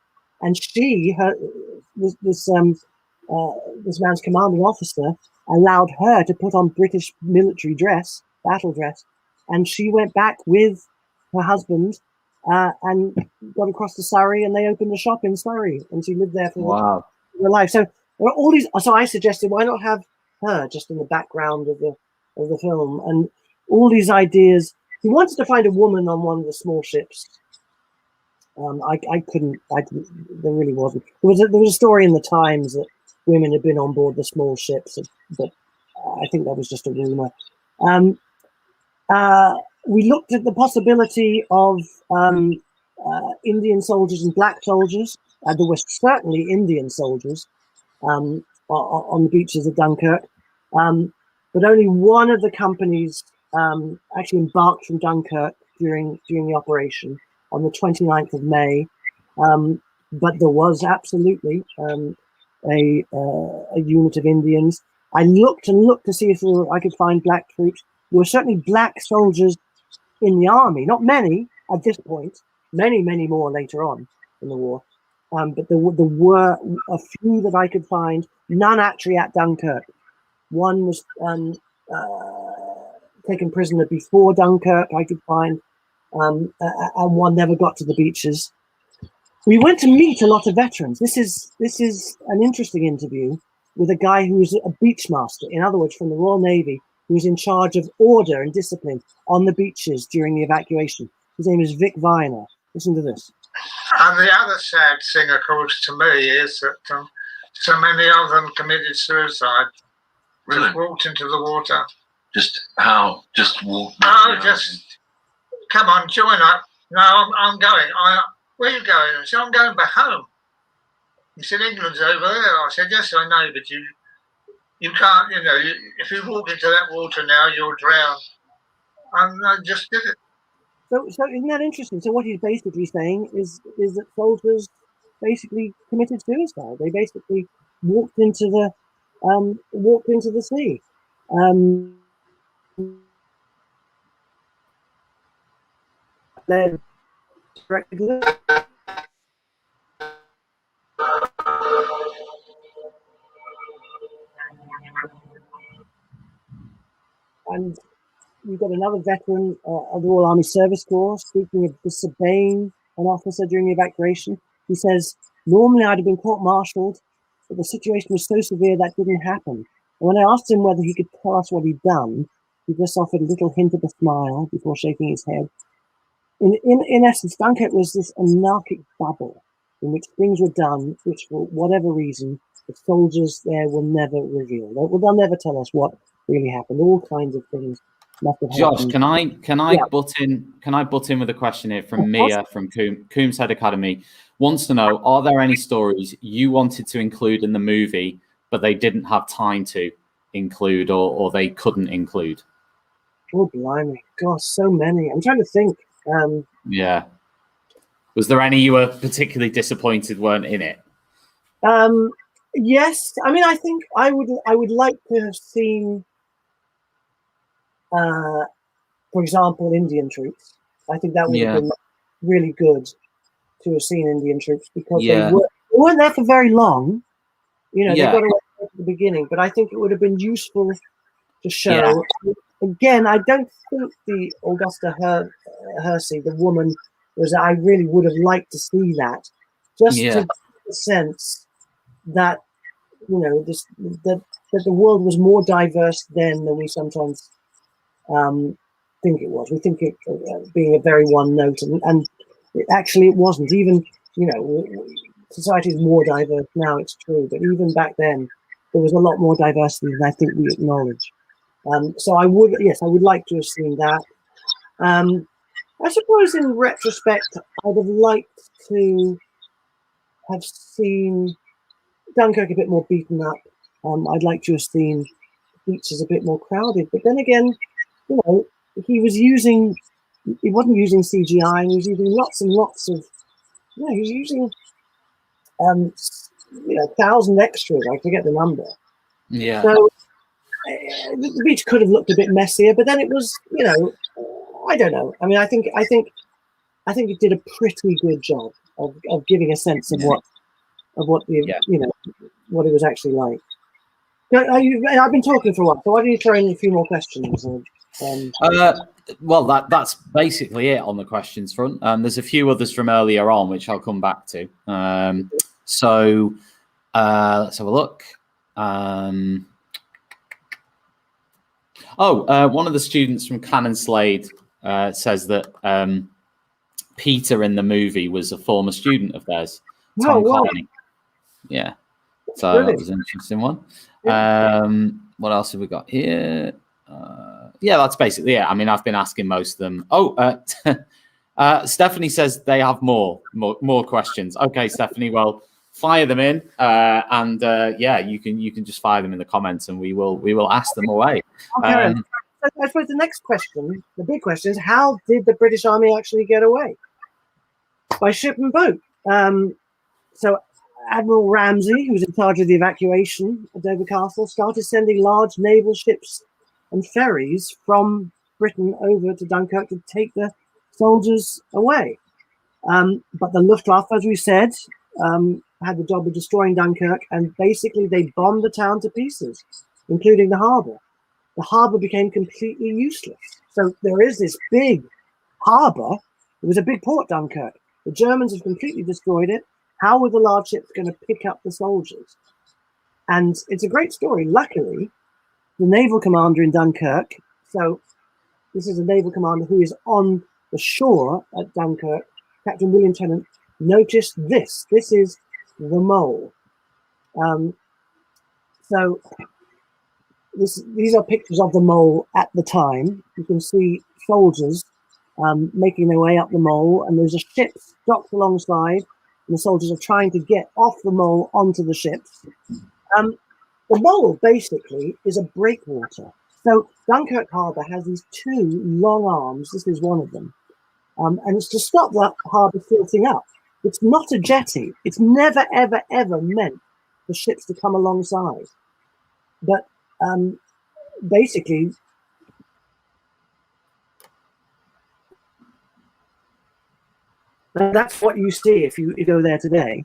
Speaker 2: And this man's commanding officer allowed her to put on British military dress, battle dress, and she went back with her husband and got across to Surrey, and they opened a shop in Surrey, and she lived there for her life. So there are all these. So I suggested, why not have her just in the background of the film, and all these ideas. He wanted to find a woman on one of the small ships. I couldn't. There really wasn't. There was a story in the Times that women had been on board the small ships, but I think that was just a rumor. We looked at the possibility of Indian soldiers and black soldiers. There were certainly Indian soldiers on the beaches of Dunkirk, but only one of the companies actually embarked from Dunkirk during the operation on the 29th of May. But there was absolutely a unit of Indians. I looked and looked to see if I could find black troops. There were certainly black soldiers in the army, not many at this point, many more later on in the war. But there were a few that I could find, none actually at Dunkirk. One was taken prisoner before Dunkirk, I could find, and one never got to the beaches. We went to meet a lot of veterans. This is an interesting interview with a guy who was a beach master, in other words, from the Royal Navy, who was in charge of order and discipline on the beaches during the evacuation. His name is Vic Viner. Listen to this.
Speaker 6: And the other sad thing, of course, to me is that so many of them committed suicide.
Speaker 3: Really?
Speaker 6: Just walked into the water.
Speaker 3: Just how? Just walk?
Speaker 6: Oh, just come on, join up. No, I'm going. Where are you going? I said, I'm going back home. He said, England's over there. I said, yes, I know, but you can't, if you walk into that water now, you'll drown. And I just did it.
Speaker 2: So isn't that interesting? So what he's basically saying is that soldiers basically committed suicide. They basically walked into the sea. led directly. And you've got another veteran of the Royal Army Service Corps speaking of disobeying an officer during the evacuation. He says, "Normally I'd have been court-martialed, but the situation was so severe that didn't happen. And when I asked him whether he could tell us what he'd done, he just offered a little hint of a smile before shaking his head." In essence, Dunkirk was this anarchic bubble in which things were done, which for whatever reason, the soldiers there will never reveal. They'll never tell us what really happened. All kinds of things must have happened.
Speaker 1: Josh, can I butt in with a question here from Mia from Coombs Head Academy? Wants to know, are there any stories you wanted to include in the movie but they didn't have time to include or they couldn't include?
Speaker 2: Oh blimey, gosh, so many. I'm trying to think.
Speaker 1: Yeah. Was there any you were particularly disappointed weren't in it?
Speaker 2: Yes. I mean, I think I would like to have seen, for example, Indian troops. I think that would have been really good to have seen Indian troops because they weren't there for very long. You know, they got away at the beginning, but I think it would have been useful to show. Again, I don't think the Augusta Hersey, the woman, was. I really would have liked to see that, just to get the sense that that the world was more diverse then than we sometimes think it was. We think it being a very one note, and actually it wasn't. Even society is more diverse now. It's true, but even back then, there was a lot more diversity than I think we acknowledge. So I would like to have seen that. I suppose in retrospect, I'd have liked to have seen Dunkirk a bit more beaten up. I'd like to have seen the beaches a bit more crowded. But then again, he wasn't using CGI, and he was using lots and lots of, he was using 1,000 extras. I forget the number.
Speaker 1: Yeah.
Speaker 2: So the beach could have looked a bit messier, but then it was, I don't know. I mean, I think it did a pretty good job of giving a sense of what what it was actually like. I've been talking for a while, so why don't you throw in a few more questions?
Speaker 1: Well, that's basically it on the questions front. There's a few others from earlier on, which I'll come back to. So let's have a look. One of the students from Cannon Slade says that Peter in the movie was a former student of theirs, Tom Carney. Yeah, so that was an interesting one. What else have we got here? That's basically it. I mean, I've been asking most of them. Stephanie says they have more questions. Okay, Stephanie, well, fire them in, and you can just fire them in the comments, and we will ask them away.
Speaker 2: Okay. I suppose the next question, the big question, is how did the British Army actually get away? By ship and boat. So Admiral Ramsay, who was in charge of the evacuation of Dover Castle, started sending large naval ships and ferries from Britain over to Dunkirk to take the soldiers away. But the Luftwaffe, as we said, had the job of destroying Dunkirk, and basically they bombed the town to pieces, including the harbour. The harbour became completely useless. So there is this big harbour. It was a big port, Dunkirk. The Germans have completely destroyed it. How were the large ships going to pick up the soldiers? And it's a great story. Luckily, the naval commander in Dunkirk, so this is a naval commander who is on the shore at Dunkirk, Captain William Tennant, noticed this. This is the mole. These are pictures of the mole at the time. You can see soldiers making their way up the mole, and there's a ship docked alongside, and the soldiers are trying to get off the mole onto the ships. The mole basically is a breakwater. So Dunkirk Harbour has these two long arms. This is one of them. And it's to stop that harbour tilting up. It's not a jetty. It's never, ever, ever meant for ships to come alongside. But basically, And that's what you see if you go there today.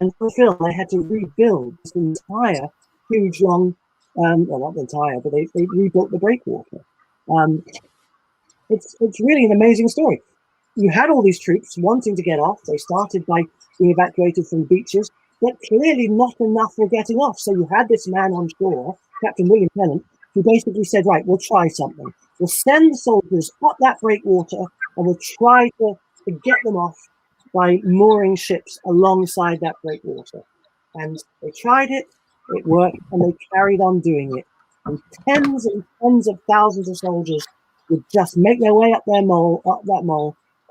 Speaker 2: And for the film, they had to rebuild this entire huge, long, well, not the entire, but they rebuilt the breakwater. It's really an amazing story. You had all these troops wanting to get off. They started by being evacuated from beaches, but clearly not enough were getting off. So you had this man on shore, Captain William Tennant, who basically said, right, we'll try something. We'll send the soldiers up that breakwater and we'll try to get them off by mooring ships alongside that breakwater. And they tried it, it worked, and they carried on doing it. And tens of thousands of soldiers would just make their way up that mole,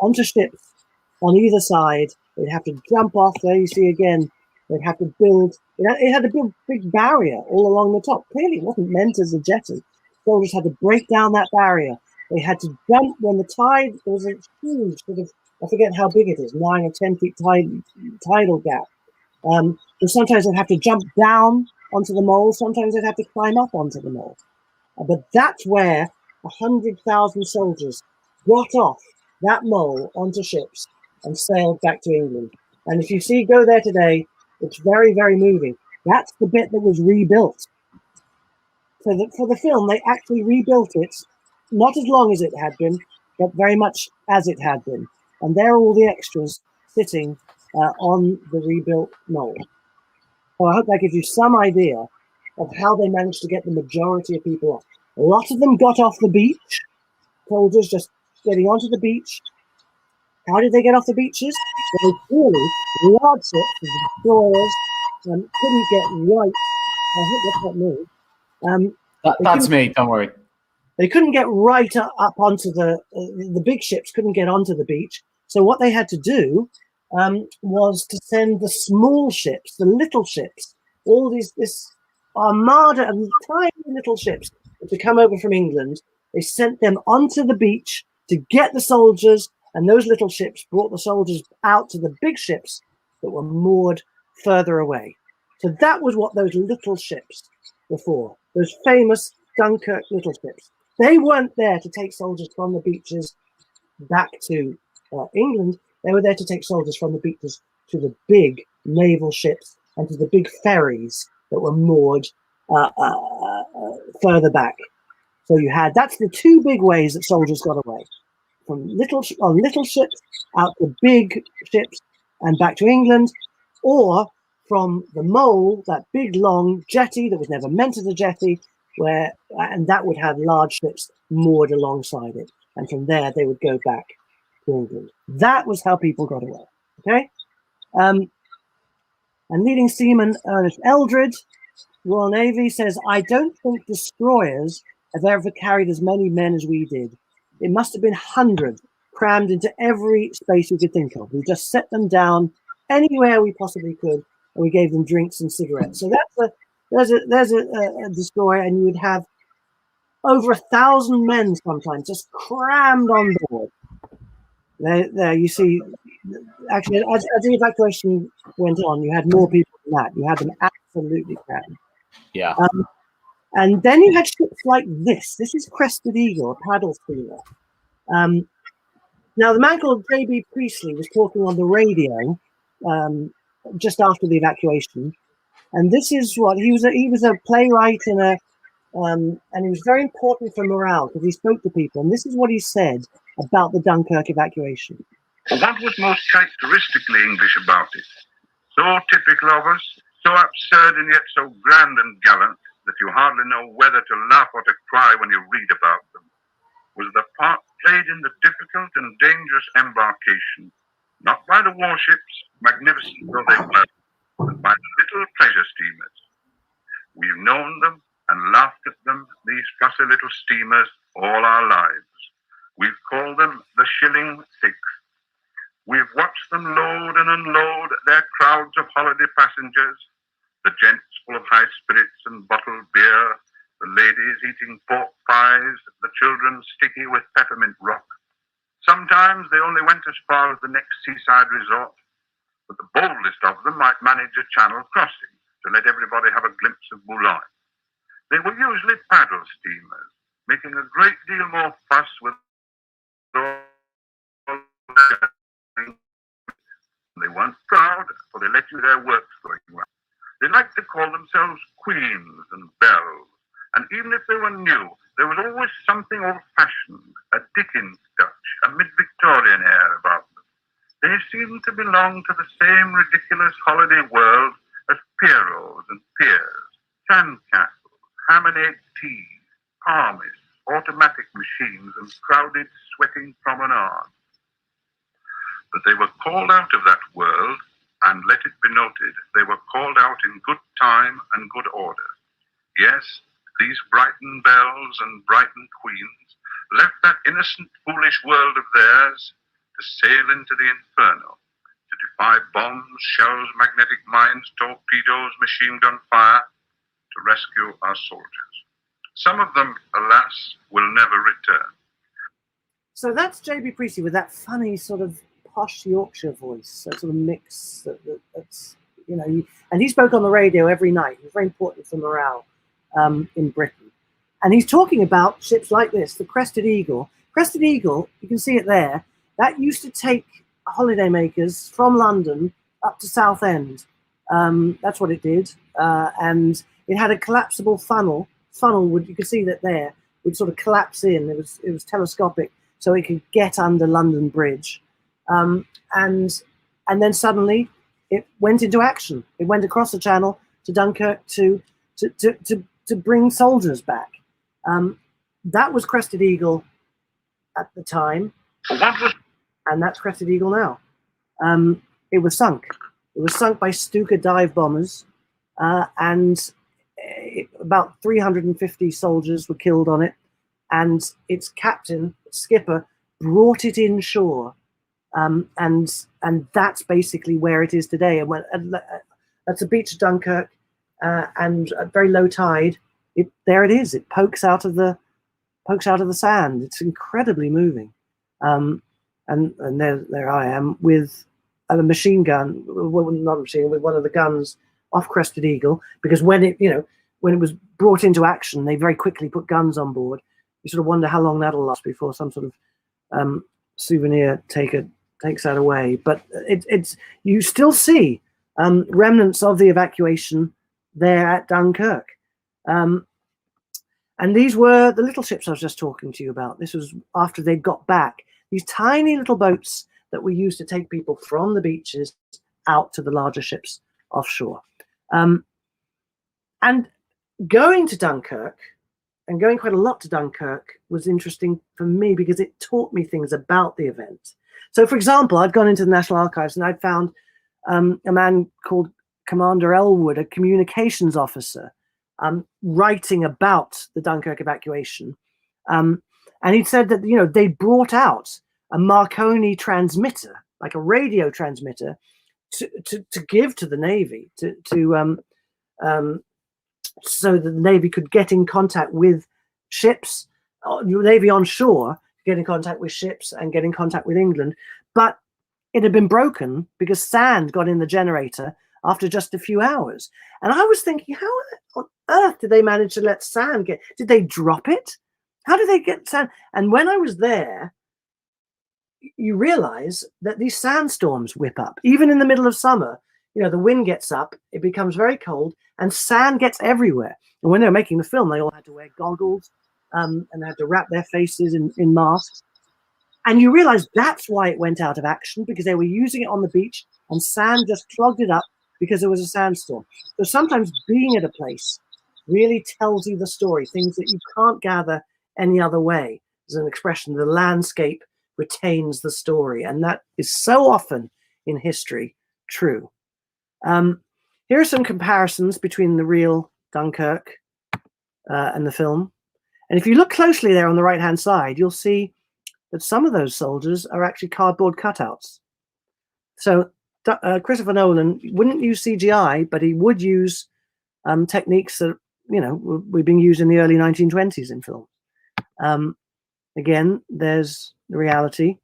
Speaker 2: onto ships on either side. They'd have to jump off. There you see again, they'd have to build, it had to build a big barrier all along the top. Clearly it wasn't meant as a jetty. Soldiers had to break down that barrier. They had to jump when the tide, there was a huge sort of, I forget how big it is, 9 or 10 feet tidal gap. So sometimes they'd have to jump down onto the mole, sometimes they'd have to climb up onto the mole. But that's where 100,000 soldiers got off that mole onto ships and sailed back to England. And if you go there today, it's very, very moving. That's the bit that was rebuilt. So for the film, they actually rebuilt it, not as long as it had been, but very much as it had been. And there are all the extras sitting on the rebuilt mole. So I hope that gives you some idea of how they managed to get the majority of people off. A lot of them got off the beach, soldiers just getting onto the beach. How did they get off the beaches? Well, clearly, large ships, destroyers, couldn't get right. I think that's not me.
Speaker 1: That's me, don't worry.
Speaker 2: They couldn't get right up onto the big ships, couldn't get onto the beach. So what they had to do was to send the small ships, the little ships, all this armada of tiny little ships to come over from England. They sent them onto the beach to get the soldiers, and those little ships brought the soldiers out to the big ships that were moored further away. So that was what those little ships were for, those famous Dunkirk little ships. They weren't there to take soldiers from the beaches back to England. They were there to take soldiers from the beaches to the big naval ships and to the big ferries that were moored further back. So that's the two big ways that soldiers got away. From little ships out to big ships and back to England, or from the mole, that big long jetty that was never meant as a jetty, and that would have large ships moored alongside it, and from there they would go back to England. That was how people got away. Okay, and leading seaman Ernest Eldred, Royal Navy, says, "I don't think destroyers have ever carried as many men as we did. It must have been hundreds crammed into every space we could think of. We just set them down anywhere we possibly could, and we gave them drinks and cigarettes." So there's a destroyer, and you would have over 1,000 men sometimes just crammed on board. There you see. Actually, as the evacuation went on, you had more people than that. You had them absolutely crammed.
Speaker 1: Yeah.
Speaker 2: And then you had ships like this. This is Crested Eagle, a paddle steamer. Now, the man called J.B. Priestley was talking on the radio just after the evacuation, and this is what he was a playwright and he was very important for morale because he spoke to people. And this is what he said about the Dunkirk evacuation.
Speaker 7: What was most characteristically English about it, so typical of us, so absurd and yet so grand and gallant that you hardly know whether to laugh or to cry when you read about them, was the part played in the difficult and dangerous embarkation, not by the warships, magnificent though they were, but by the little pleasure steamers. We've known them and laughed at them, these fussy little steamers, all our lives. We've called them the shilling six. We've watched them load and unload their crowds of holiday passengers, the gents full of high spirits and bottled beer, the ladies eating pork pies, the children sticky with peppermint rock. Sometimes they only went as far as the next seaside resort, but the boldest of them might manage a channel crossing to let everybody have a glimpse of Boulogne. They were usually paddle steamers, making a great deal more fuss with all They weren't proud, for they let you their works going well. They liked to call themselves queens and belles, and even if they were new, there was always something old-fashioned, a Dickens touch, a mid-Victorian air about them. They seemed to belong to the same ridiculous holiday world as Pierrots and piers, sandcastles, ham-and-egg teas, palmists, automatic machines, and crowded, sweating promenades. But they were called out of that world, and let it be noted, they were called out in good time and good order. Yes, these Brighton belles and Brighton queens left that innocent, foolish world of theirs to sail into the inferno, to defy bombs, shells, magnetic mines, torpedoes, machine gun fire, to rescue our soldiers. Some of them, alas, will never return.
Speaker 2: So that's J.B. Priestley with that funny sort of posh Yorkshire voice, that sort of mix that's, you know, and he spoke on the radio every night. It was very important for morale in Britain. And he's talking about ships like this, the Crested Eagle. Crested Eagle, you can see it there, that used to take holidaymakers from London up to Southend. That's what it did. And it had a collapsible funnel. You can see that there, would sort of collapse in. It was telescopic, so it could get under London Bridge. And then suddenly it went into action. It went across the channel to Dunkirk to bring soldiers back. That was Crested Eagle at the time, and that's Crested Eagle now. It was sunk. It was sunk by Stuka dive bombers, and about 350 soldiers were killed on it, and its captain, skipper, brought it inshore. And that's basically where it is today. And that's the beach of Dunkirk, and at very low tide, there it is. It pokes out of the sand. It's incredibly moving. And there I am with a machine gun, well, not a machine, with one of the guns off Crested Eagle, because when it was brought into action, they very quickly put guns on board. You sort of wonder how long that'll last before some sort of souvenir taker takes that away. But it's you still see remnants of the evacuation there at Dunkirk. And these were the little ships I was just talking to you about. This was after they'd got back. These tiny little boats that were used to take people from the beaches out to the larger ships offshore. And going to Dunkirk, and going quite a lot to Dunkirk, was interesting for me because it taught me things about the event. So, for example, I'd gone into the National Archives and I'd found a man called Commander Elwood, a communications officer, writing about the Dunkirk evacuation. And he'd said that, they brought out a Marconi transmitter, like a radio transmitter, to give to the Navy, so that the Navy could get in contact with ships, Navy on shore, get in contact with ships and get in contact with England. But it had been broken because sand got in the generator after just a few hours. And I was thinking, how on earth did they manage to let sand get? Did they drop it? How did they get sand? And when I was there, you realize that these sandstorms whip up, even in the middle of summer. The wind gets up, it becomes very cold, and sand gets everywhere. And when they were making the film, they all had to wear goggles, and they had to wrap their faces in masks. And you realize that's why it went out of action, because they were using it on the beach, and sand just clogged it up because there was a sandstorm. So sometimes being at a place really tells you the story, things that you can't gather any other way. There's an expression, the landscape retains the story, and that is so often in history true. Here are some comparisons between the real Dunkirk and the film. And if you look closely there on the right-hand side, you'll see that some of those soldiers are actually cardboard cutouts. So Christopher Nolan wouldn't use CGI, but he would use techniques that, were being used in the early 1920s in film. Again, there's the reality.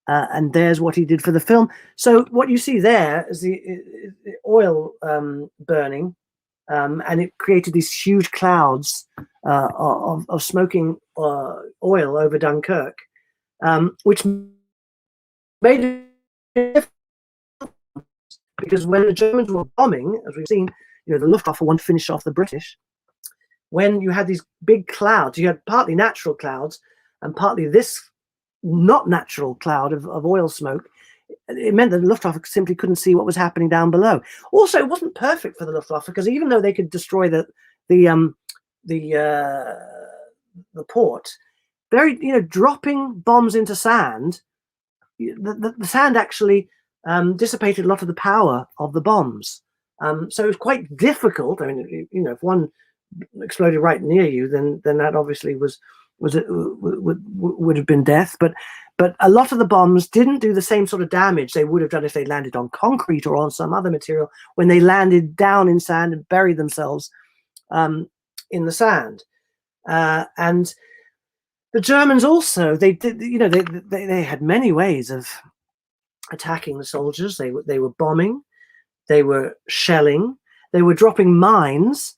Speaker 2: And there's what he did for the film. So what you see there is the oil burning, and it created these huge clouds of smoking oil over Dunkirk, which made it difficult because when the Germans were bombing, as we've seen, the Luftwaffe wanted to finish off the British. When you had these big clouds, you had partly natural clouds and partly this not natural cloud of oil smoke. It meant that the Luftwaffe simply couldn't see what was happening down below. Also, it wasn't perfect for the Luftwaffe, because even though they could destroy the port, dropping bombs into sand, the sand actually dissipated a lot of the power of the bombs. So it was quite difficult. I mean, if one exploded right near you, then that obviously would have been death. But a lot of the bombs didn't do the same sort of damage they would have done if they landed on concrete or on some other material when they landed down in sand and buried themselves in the sand. And the Germans also, they did, they had many ways of attacking the soldiers. They were bombing, they were shelling, they were dropping mines,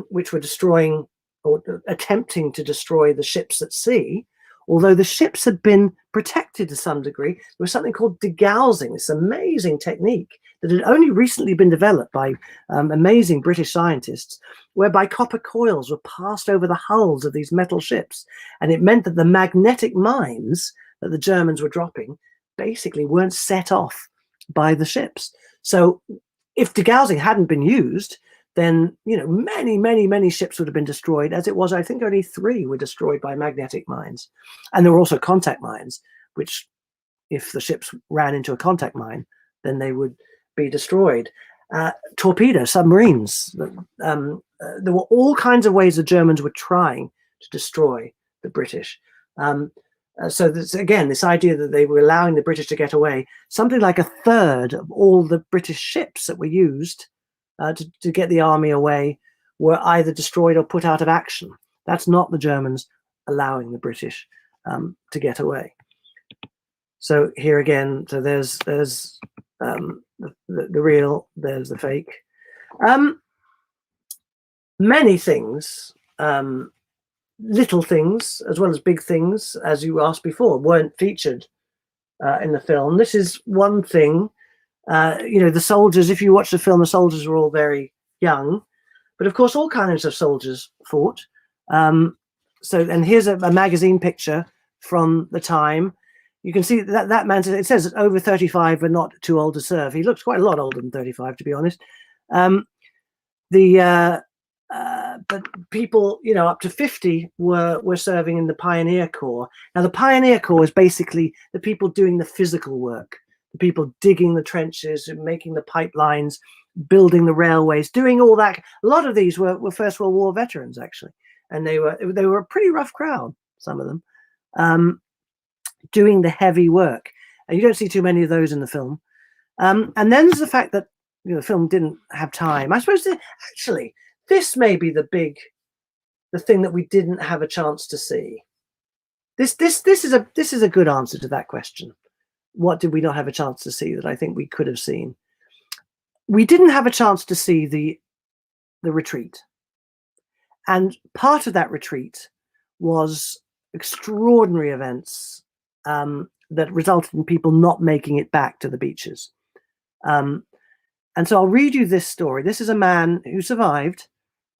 Speaker 2: which were destroying or attempting to destroy the ships at sea. Although the ships had been protected to some degree, there was something called degaussing, this amazing technique that had only recently been developed by amazing British scientists, whereby copper coils were passed over the hulls of these metal ships. And it meant that the magnetic mines that the Germans were dropping basically weren't set off by the ships. So if degaussing hadn't been used, then many ships would have been destroyed. As it was, I think only 3 were destroyed by magnetic mines. And there were also contact mines, which if the ships ran into a contact mine, then they would be destroyed. Torpedoes, submarines. There were all kinds of ways the Germans were trying to destroy the British. So this idea that they were allowing the British to get away, something like 1/3 of all the British ships that were used to get the army away were either destroyed or put out of action. That's not the Germans allowing the British to get away. So here again, so there's the real, there's the fake. Many things, little things as well as big things, as you asked before, weren't featured in the film. This is one thing. The soldiers, if you watch the film, the soldiers were all very young, but of course all kinds of soldiers fought. And here's a magazine picture from the time. You can see that man, it says over 35 but not too old to serve. He looks quite a lot older than 35, to be honest. But people, up to 50 were serving in the Pioneer Corps. Now, the Pioneer Corps is basically the people doing the physical work, the people digging the trenches, making the pipelines, building the railways, doing all that. A lot of these were First World War veterans, actually, and they were a pretty rough crowd, some of them, doing the heavy work. And you don't see too many of those in the film. And then there's the fact that the film didn't have time. I suppose actually this may be the thing that we didn't have a chance to see. This is a good answer to that question. What did we not have a chance to see that I think we could have seen? We didn't have a chance to see the retreat. And part of that retreat was extraordinary events that resulted in people not making it back to the beaches. And so I'll read you this story. This is a man who survived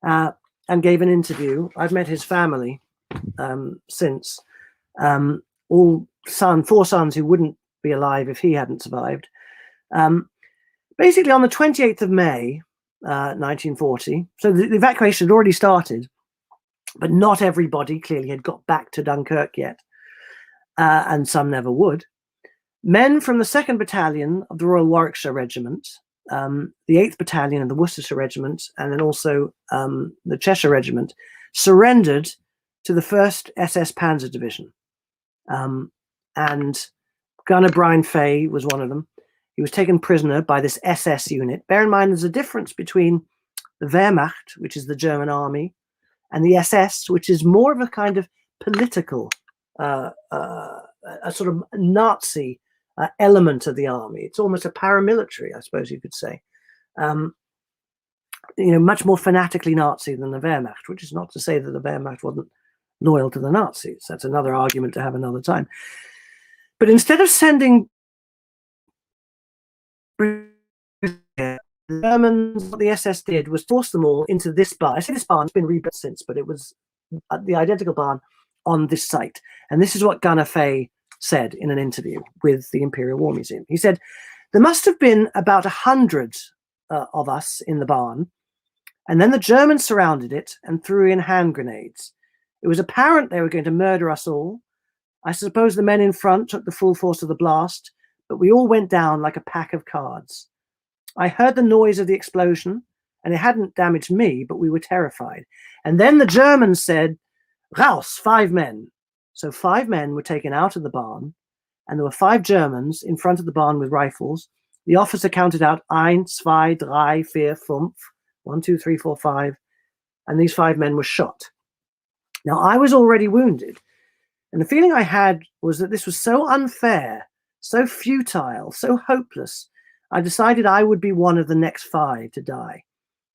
Speaker 2: and gave an interview. I've met his family since. All 4 sons who wouldn't be alive if he hadn't survived. Basically, on the 28th of May, 1940, so the evacuation had already started, but not everybody clearly had got back to Dunkirk yet, and some never would. Men from the 2nd Battalion of the Royal Warwickshire Regiment, the 8th Battalion of the Worcestershire Regiment, and then also the Cheshire Regiment, surrendered to the 1st SS Panzer Division. And Gunner Brian Fay was one of them. He was taken prisoner by this SS unit. Bear in mind, there's a difference between the Wehrmacht, which is the German army, and the SS, which is more of a kind of political, a sort of Nazi element of the army. It's almost a paramilitary, I suppose you could say. Much more fanatically Nazi than the Wehrmacht, which is not to say that the Wehrmacht wasn't loyal to the Nazis. That's another argument to have another time. But instead of sending British the Germans, what the SS did was force them all into this barn. I say this barn's been rebuilt since, but it was the identical barn on this site. And this is what Gunnar Fay said in an interview with the Imperial War Museum. He said, there must have been about 100 of us in the barn, and then the Germans surrounded it and threw in hand grenades. It was apparent they were going to murder us all. I suppose the men in front took the full force of the blast, but we all went down like a pack of cards. I heard the noise of the explosion, and it hadn't damaged me, but we were terrified. And then the Germans said, Raus, 5 men. So 5 men were taken out of the barn, and there were 5 Germans in front of the barn with rifles. The officer counted out 1, 2, 3, 4, 5, 1, 2, 3, 4, 5, and these 5 men were shot. Now, I was already wounded, and the feeling I had was that this was so unfair, so futile, so hopeless. I decided I would be one of the next 5 to die.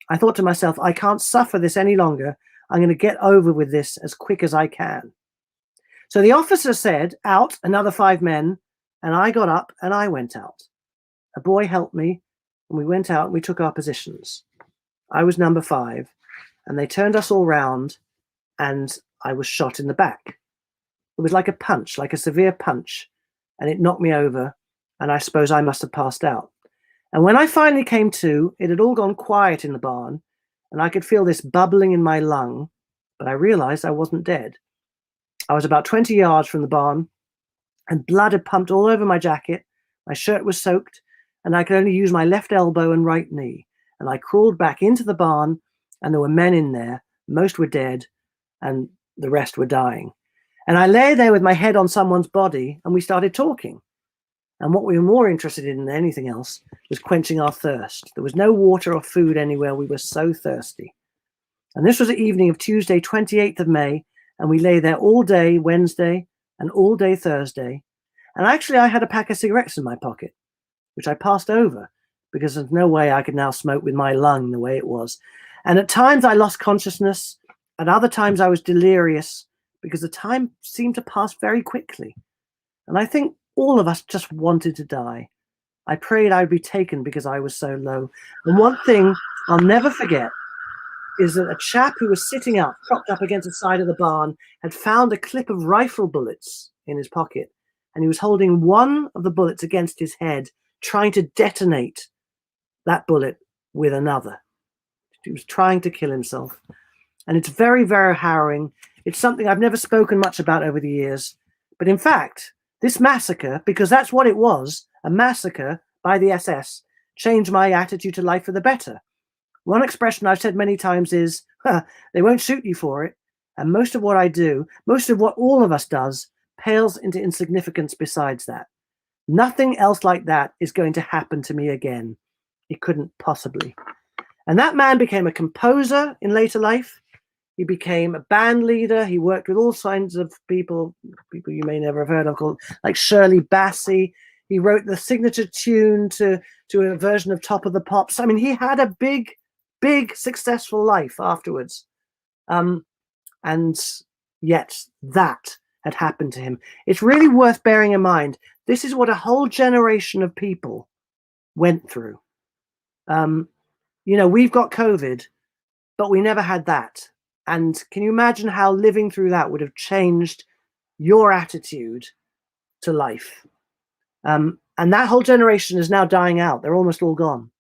Speaker 2: I thought to myself, I can't suffer this any longer. I'm going to get over with this as quick as I can. So the officer said, out, another 5 men, and I got up and I went out. A boy helped me, and we went out and we took our positions. I was number 5, and they turned us all round, and I was shot in the back. It was like a punch, like a severe punch, and it knocked me over, and I suppose I must have passed out. And when I finally came to, it had all gone quiet in the barn, and I could feel this bubbling in my lung, but I realized I wasn't dead. I was about 20 yards from the barn, and blood had pumped all over my jacket. My shirt was soaked, and I could only use my left elbow and right knee. And I crawled back into the barn, and there were men in there. Most were dead, and the rest were dying. And I lay there with my head on someone's body, and we started talking. And what we were more interested in than anything else was quenching our thirst. There was no water or food anywhere. We were so thirsty. And this was the evening of Tuesday, 28th of May, and we lay there all day Wednesday and all day Thursday. And actually, I had a pack of cigarettes in my pocket, which I passed over because there's no way I could now smoke with my lung the way it was. And at times I lost consciousness. At other times I was delirious because the time seemed to pass very quickly. And I think all of us just wanted to die. I prayed I would be taken because I was so low. And one thing I'll never forget is that a chap who was sitting up, propped up against the side of the barn, had found a clip of rifle bullets in his pocket. And he was holding one of the bullets against his head, trying to detonate that bullet with another. He was trying to kill himself. And it's very, very harrowing. It's something I've never spoken much about over the years. But in fact, this massacre, because that's what it was, a massacre by the SS, changed my attitude to life for the better. One expression I've said many times is, they won't shoot you for it. And most of what I do, most of what all of us does, pales into insignificance besides that. Nothing else like that is going to happen to me again. It couldn't possibly. And that man became a composer in later life. He became a band leader. He worked with all kinds of people you may never have heard of, called like Shirley Bassey. He wrote the signature tune to a version of Top of the Pops. I mean, he had a big, big successful life afterwards. And yet that had happened to him. It's really worth bearing in mind. This is what a whole generation of people went through. You know, we've got COVID, but we never had that. And can you imagine how living through that would have changed your attitude to life? And that whole generation is now dying out. They're almost all gone.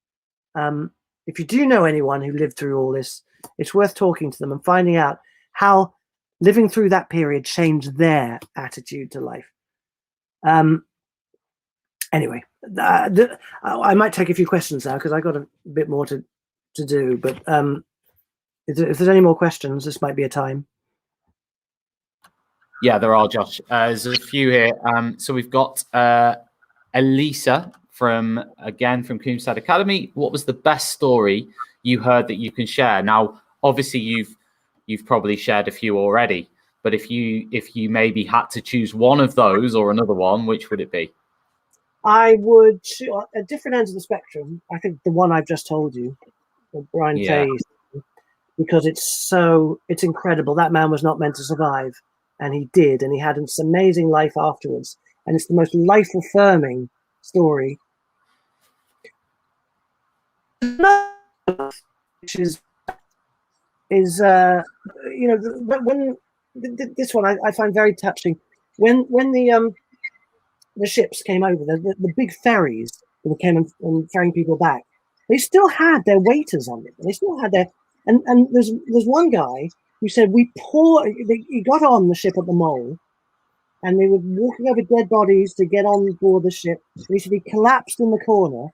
Speaker 2: If you do know anyone who lived through all this, it's worth talking to them and finding out how living through that period changed their attitude to life. Anyway, I might take a few questions now because I got a bit more to do. But if there's any more questions, this might be a time.
Speaker 1: Yeah, there are, Josh. There's a few here. So we've got Elisa from Coomstad Academy. What was the best story you heard that you can share? Now, obviously, you've probably shared a few already, but if you maybe had to choose one of those or another one, which would it be?
Speaker 2: I would, at different ends of the spectrum, I think the one I've just told you, Brian Fay, because it's incredible. That man was not meant to survive, and he did, and he had this amazing life afterwards, and it's the most life-affirming story. which is when this one I find very touching. When the ships came over, the big ferries that came and ferrying people back, they still had their waiters on them. They still had their and there's one guy who said he got on the ship at the Mole, and they were walking over dead bodies to get on board the ship. And he said he collapsed in the corner,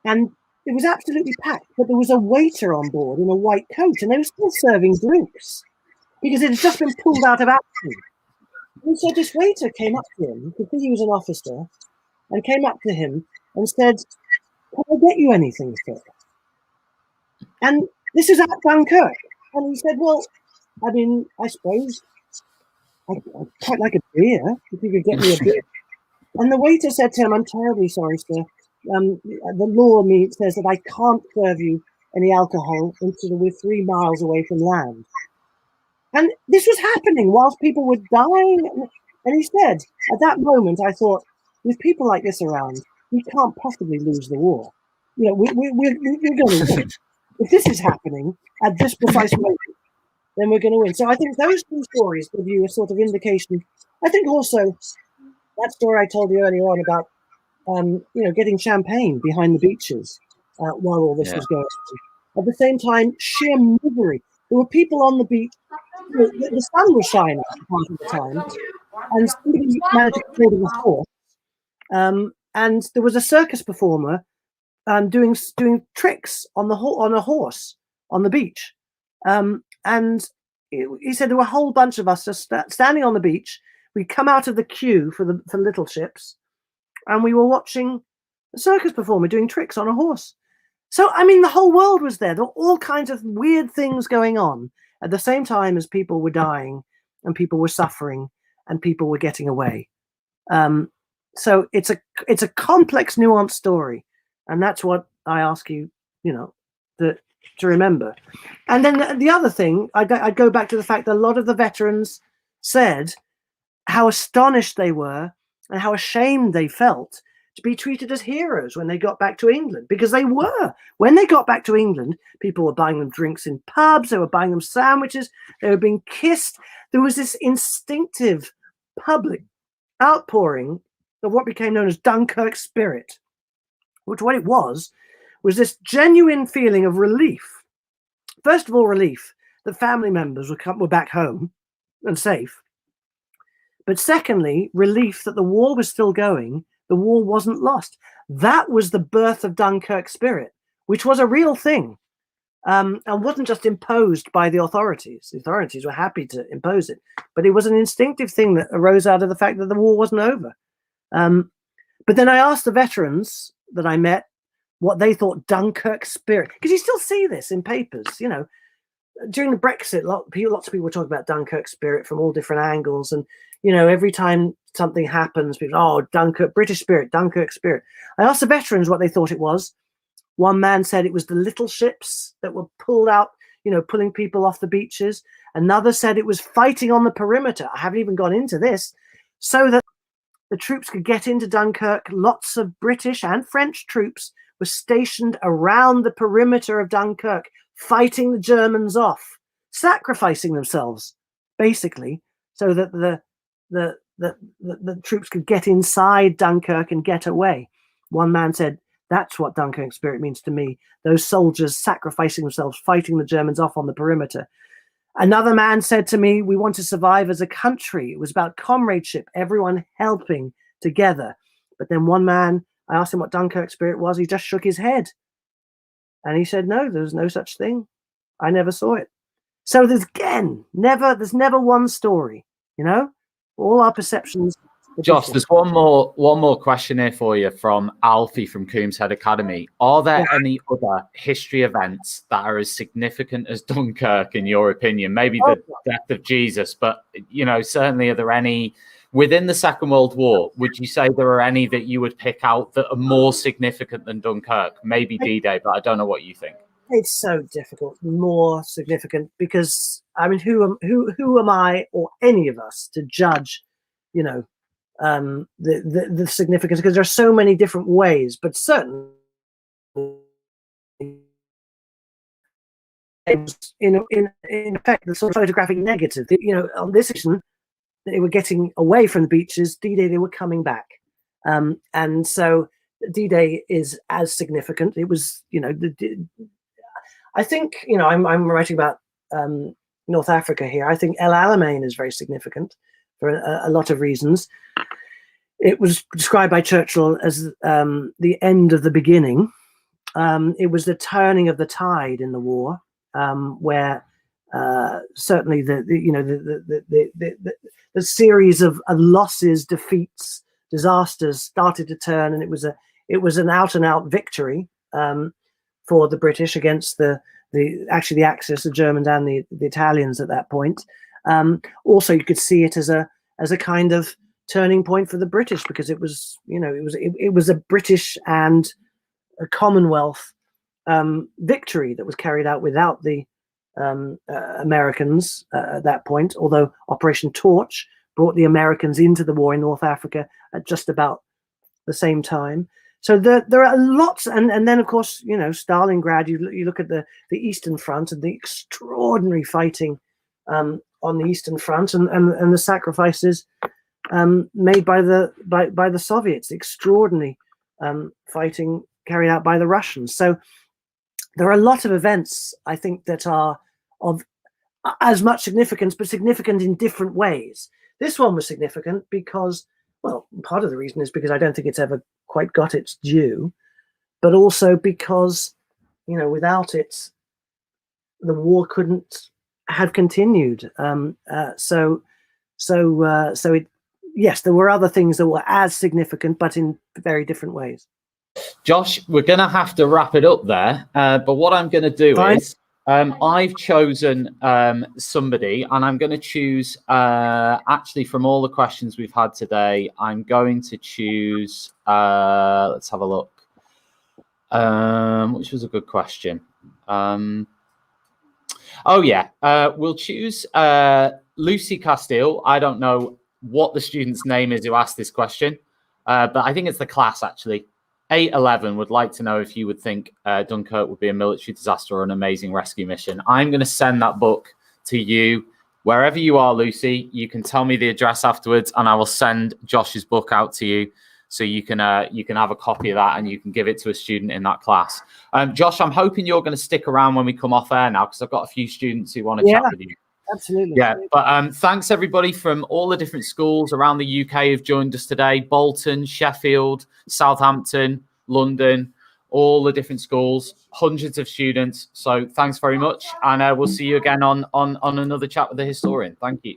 Speaker 2: and it was absolutely packed, but there was a waiter on board in a white coat, and they were still serving drinks because it had just been pulled out of action. And so this waiter came up to him, because he was an officer, and came up to him and said, "Can I get you anything, sir?" And this is at Dunkirk. And he said, "Well, I mean, I suppose I'd quite like a beer, if you could get me a beer." And the waiter said to him, "I'm terribly sorry, sir. The law says that I can't serve you any alcohol until we're 3 miles away from land." And this was happening whilst people were dying. And he said, at that moment, I thought, with people like this around, we can't possibly lose the war. You know, we're going to win. If this is happening at this precise moment, then we're going to win. So I think those two stories give you a sort of indication. I think also that story I told you earlier on about getting champagne behind the beaches while all this was going on. At the same time, sheer misery. There were people on the beach. The sun was shining part of the time, and somebody managed to get hold of a horse. And there was a circus performer doing tricks on a horse on the beach. And he said there were a whole bunch of us just standing on the beach. We'd come out of the queue for little ships, and we were watching a circus performer doing tricks on a horse. So, I mean, the whole world was there. There were all kinds of weird things going on at the same time as people were dying and people were suffering and people were getting away. So it's a complex, nuanced story. And that's what I ask you, to remember. And then the other thing, I'd go back to the fact that a lot of the veterans said how astonished they were and how ashamed they felt to be treated as heroes when they got back to England, because they were. When they got back to England, people were buying them drinks in pubs, they were buying them sandwiches, they were being kissed. There was this instinctive public outpouring of what became known as Dunkirk spirit, which what it was this genuine feeling of relief. First of all, relief that family members were back home and safe. But secondly, relief that the war was still going. The war wasn't lost. That was the birth of Dunkirk spirit, which was a real thing, and wasn't just imposed by the authorities. The authorities were happy to impose it, but it was an instinctive thing that arose out of the fact that the war wasn't over. But then I asked the veterans that I met what they thought Dunkirk spirit, because you still see this in papers, during the Brexit, lots of people were talking about Dunkirk spirit from all different angles. And, every time something happens, people, Dunkirk, British spirit, Dunkirk spirit. I asked the veterans what they thought it was. One man said it was the little ships that were pulled out, pulling people off the beaches. Another said it was fighting on the perimeter. I haven't even gone into this. So that the troops could get into Dunkirk. Lots of British and French troops were stationed around the perimeter of Dunkirk, fighting the Germans off, sacrificing themselves, basically, so that the troops could get inside Dunkirk and get away. One man said, "That's what Dunkirk spirit means to me. Those soldiers sacrificing themselves, fighting the Germans off on the perimeter." Another man said to me, "We want to survive as a country." It was about comradeship, everyone helping together. But then one man, I asked him what Dunkirk spirit was. He just shook his head. And he said, "No, there's no such thing. I never saw it." So there's never one story, all our perceptions.
Speaker 1: Josh, there's one more question here for you from Alfie from Coombs Head Academy. Are there any other history events that are as significant as Dunkirk, in your opinion? Maybe the death of Jesus, but, certainly are there any within the Second World War? Would you say there are any that you would pick out that are more significant than Dunkirk? Maybe D-Day, but I don't know what you think.
Speaker 2: It's so difficult, more significant, because, I mean, who am I or any of us to judge, the significance, because there are so many different ways, but certainly was in effect the sort of photographic negative. On this mission, they were getting away from the beaches. D-Day, they were coming back, and so D-Day is as significant. It was, I think, I'm writing about North Africa here. I think El Alamein is very significant for a lot of reasons. It was described by Churchill as the end of the beginning. It was the turning of the tide in the war, where certainly the series of losses, defeats, disasters started to turn, and it was an out and out victory for the British against the Axis, the Germans and the Italians at that point. Also, you could see it as a kind of turning point for the British, because it was a British and a Commonwealth victory that was carried out without the Americans at that point, although Operation Torch brought the Americans into the war in North Africa at just about the same time. So there are lots, and then of course, Stalingrad. You look at the Eastern Front and the extraordinary fighting on the Eastern Front, and the sacrifices made by the Soviets, the extraordinary fighting carried out by the Russians. So there are a lot of events, I think, that are of as much significance, but significant in different ways. This one was significant because, well, part of the reason is because I don't think it's ever quite got its due, but also because, without it, the war couldn't have continued. Yes, there were other things that were as significant, but in very different ways.
Speaker 1: Josh, we're going to have to wrap it up there. But what I'm going to do is I've chosen somebody, and I'm going to choose, actually, from all the questions we've had today, I'm going to choose, let's have a look, which was a good question. We'll choose Lucy Castile. I don't know what the student's name is who asked this question, but I think it's the class, actually. 811 would like to know if you would think Dunkirk would be a military disaster or an amazing rescue mission. I'm going to send that book to you wherever you are, Lucy. You can tell me the address afterwards, and I will send Josh's book out to you, so you can have a copy of that and you can give it to a student in that class. Josh, I'm hoping you're going to stick around when we come off air now, because I've got a few students who want to chat with you.
Speaker 2: Absolutely.
Speaker 1: Yeah, but thanks everybody from all the different schools around the UK who've joined us today. Bolton, Sheffield, Southampton, London, all the different schools, hundreds of students. So thanks very much, and we'll see you again on another chat with the historian. Thank you.